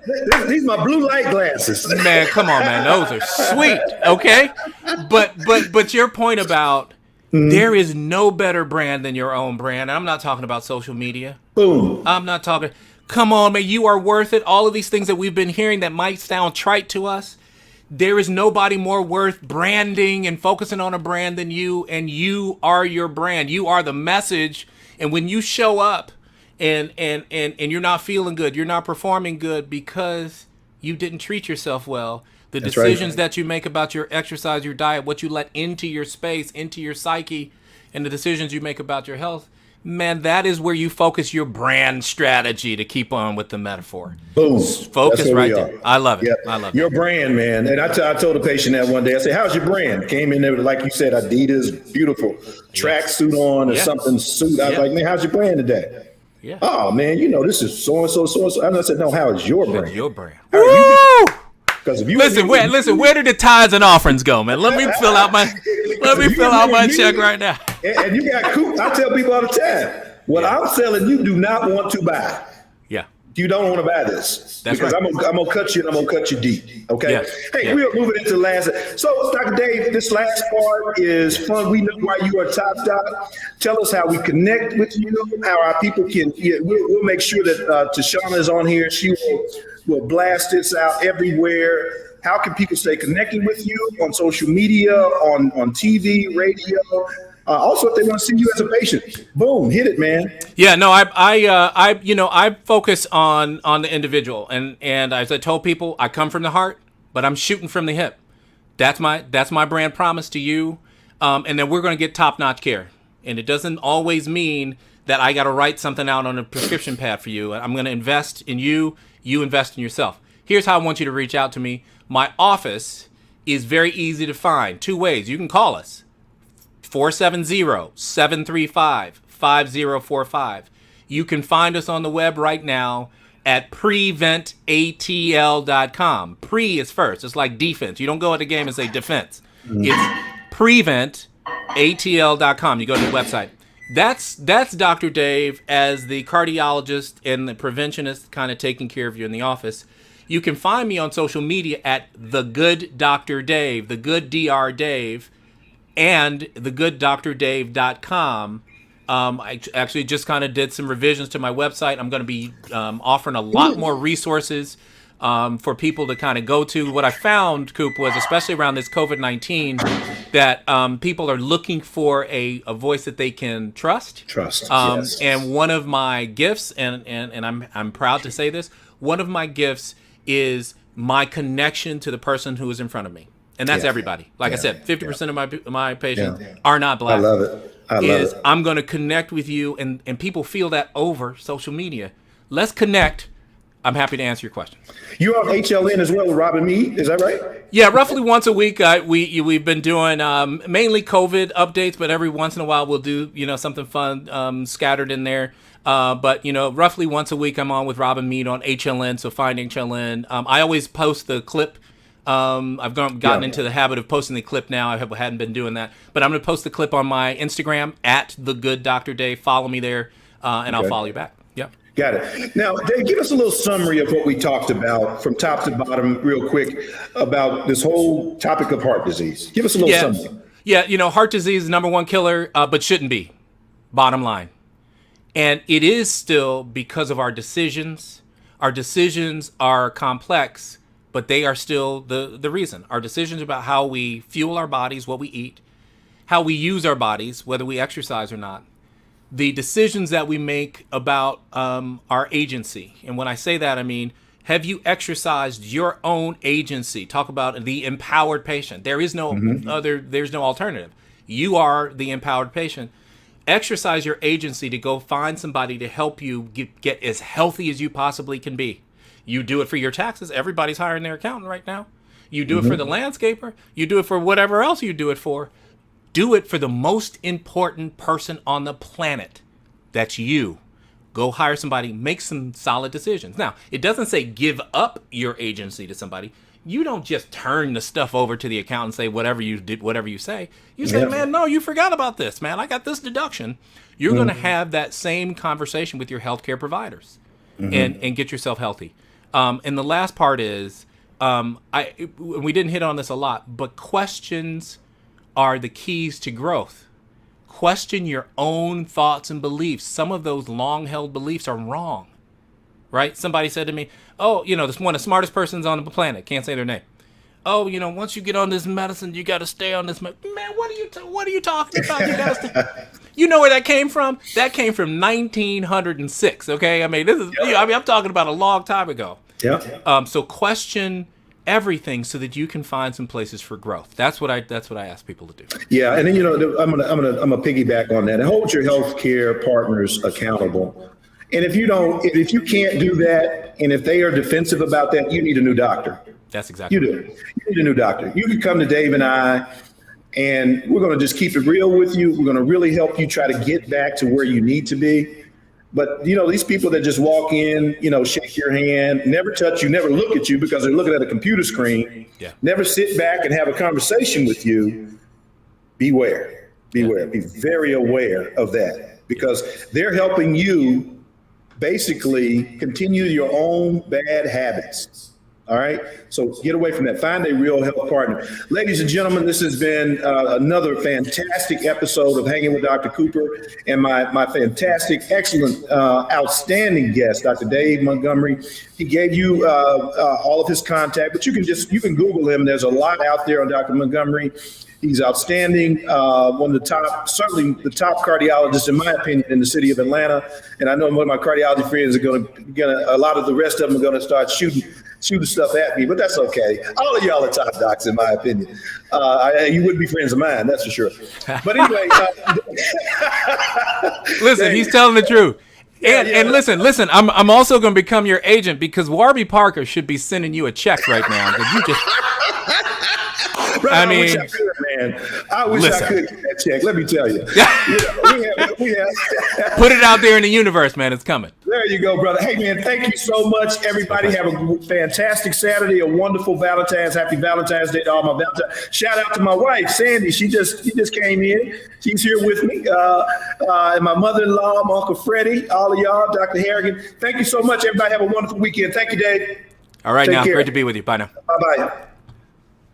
These are my blue light glasses. Man, come on, man. Those are sweet. Okay, but your point about there is no better brand than your own brand. I'm not talking about social media. Boom. I'm not talking. Come on, man, you are worth it. All of these things that we've been hearing that might sound trite to us, there is nobody more worth branding and focusing on a brand than you, and you are your brand. You are the message, and when you show up and you're not feeling good, you're not performing good because you didn't treat yourself well, the decisions that you make about your exercise, your diet, what you let into your space, into your psyche, and the decisions you make about your health, man, that is where you focus your brand strategy, to keep on with the metaphor. Boom. Focus right there. I love it. Yep. I love it. Your brand, man. And I told a patient that one day. I said, how's your brand? Came in there, like you said, Adidas, beautiful track suit on or something suit. I was like, man, how's your brand today? Yeah. Oh, man, this is so-and-so, so-and-so. And I said, no, how is your brand? Your brand. Because if you listen, where did the tithes and offerings go, man? Let me fill out my. Let me fill out my check right now. And you got Coop. I tell people all the time, what I'm selling, you do not want to buy. Yeah. You don't want to buy this. That's because right. I'm gonna cut you and I'm gonna cut you deep. Okay. Yeah. Hey, we're moving into the last. So, Dr. Dave, this last part is fun. We know why you are top doc. Tell us how we connect with you, how our people can. We'll make sure that Tashana is on here. She will blast this out everywhere. How can people stay connected with you on social media, on TV, radio? Also, if they want to see you as a patient, boom, hit it, man. Yeah, no, I focus on the individual, and as I told people, I come from the heart, but I'm shooting from the hip. That's my brand promise to you, and then we're going to get top-notch care, and it doesn't always mean that I got to write something out on a prescription pad for you. I'm going to invest in you. You invest in yourself. Here's how I want you to reach out to me. My office is very easy to find. 2 ways. You can call us. 470-735-5045. You can find us on the web right now at preventatl.com. Pre is first. It's like defense. You don't go at the game and say defense. It's preventatl.com. You go to the website. That's Dr. Dave as the cardiologist and the preventionist kind of taking care of you in the office. You can find me on social media at The Good Dr. Dave, The Good Dr. Dave, and thegooddrdave.com. I actually just kind of did some revisions to my website. I'm going to be offering a lot more resources for people to kind of go to. What I found, Coop, was especially around this COVID-19, that people are looking for a voice that they can trust. Yes. And one of my gifts, and I'm proud to say this, one of my gifts is my connection to the person who is in front of me. And that's everybody. Like I said, 50% of my patients are not Black. I love it. I'm going to connect with you, and people feel that over social media. Let's connect. I'm happy to answer your question. You're on HLN as well with Robin Mead, is that right? Yeah, roughly once a week. We've been doing mainly COVID updates, but every once in a while we'll do something fun scattered in there. But roughly once a week I'm on with Robin Mead on HLN. So find HLN. I always post the clip. I've gotten into the habit of posting the clip now. I hadn't been doing that, but I'm going to post the clip on my Instagram at The Good Dr. Dave. Follow me there, and I'll follow you back. Yeah. Got it. Now, Dave, give us a little summary of what we talked about from top to bottom real quick about this whole topic of heart disease. Give us a little summary. Yeah, heart disease is the #1 killer, but shouldn't be, bottom line. And it is still because of our decisions. Our decisions are complex, but they are still the reason. Our decisions about how we fuel our bodies, what we eat, how we use our bodies, whether we exercise or not, the decisions that we make about our agency. And when I say that, I mean, have you exercised your own agency? Talk about the empowered patient. There is no there's no alternative. You are the empowered patient. Exercise your agency to go find somebody to help you get as healthy as you possibly can be. You do it for your taxes. Everybody's hiring their accountant right now. You do it for the landscaper. You do it for whatever else you do it for. Do it for the most important person on the planet. That's you. Go hire somebody. Make some solid decisions. Now, it doesn't say give up your agency to somebody. You don't just turn the stuff over to the accountant and say whatever you did, whatever you say. You say, man, no, you forgot about this, man. I got this deduction. You're going to have that same conversation with your healthcare providers and get yourself healthy. And the last part is, we didn't hit on this a lot, but questions are the keys to growth. Question your own thoughts and beliefs. Some of those long-held beliefs are wrong, right? Somebody said to me, oh, this one of the smartest persons on the planet, can't say their name. Oh, once you get on this medicine, you got to stay on this. Man, what are you talking about? You got to stay. You know where that came from? That came from 1906. Okay, I mean I'm talking about a long time ago. Yeah. So question everything so that you can find some places for growth. That's what I ask people to do. Yeah, and then I'm gonna piggyback on that and hold your healthcare partners accountable. And if you can't do that, and if they are defensive about that, you need a new doctor. That's exactly. You do. You need a new doctor. You can come to Dave and I, and we're going to just keep it real with you. We're going to really help you try to get back to where you need to be. But, these people that just walk in, shake your hand, never touch you, never look at you because they're looking at a computer screen, never sit back and have a conversation with you beware. Beware. Be very aware of that, because they're helping you basically continue your own bad habits. All right. So get away from that. Find a real health partner. Ladies and gentlemen, this has been another fantastic episode of Hanging with Dr. Cooper and my fantastic, excellent, outstanding guest, Dr. Dave Montgomery. He gave you all of his contact, but you can Google him. There's a lot out there on Dr. Montgomery. He's outstanding, one of the top, certainly the top cardiologists, in my opinion, in the city of Atlanta. And I know one of my cardiology friends are going to, a lot of the rest of them are going to start shooting stuff at me, but that's okay. All of y'all are top docs, in my opinion. You wouldn't be friends of mine, that's for sure. But anyway. Listen, he's telling the truth. And listen, I'm also going to become your agent, because Warby Parker should be sending you a check right now. Because you just... Right, I wish I could, man. I wish I could get that check. Let me tell you. We have Put it out there in the universe, man. It's coming. There you go, brother. Hey, man, thank you so much. Everybody have a fantastic Saturday, a wonderful Valentine's. Happy Valentine's Day to all my Valentine's. Shout out to my wife, Sandy. She just came in. She's here with me. And my mother-in-law, my Uncle Freddie, all of y'all, Dr. Harrigan. Thank you so much. Everybody have a wonderful weekend. Thank you, Dave. All right, Take now. care. Great to be with you. Bye now. Bye-bye.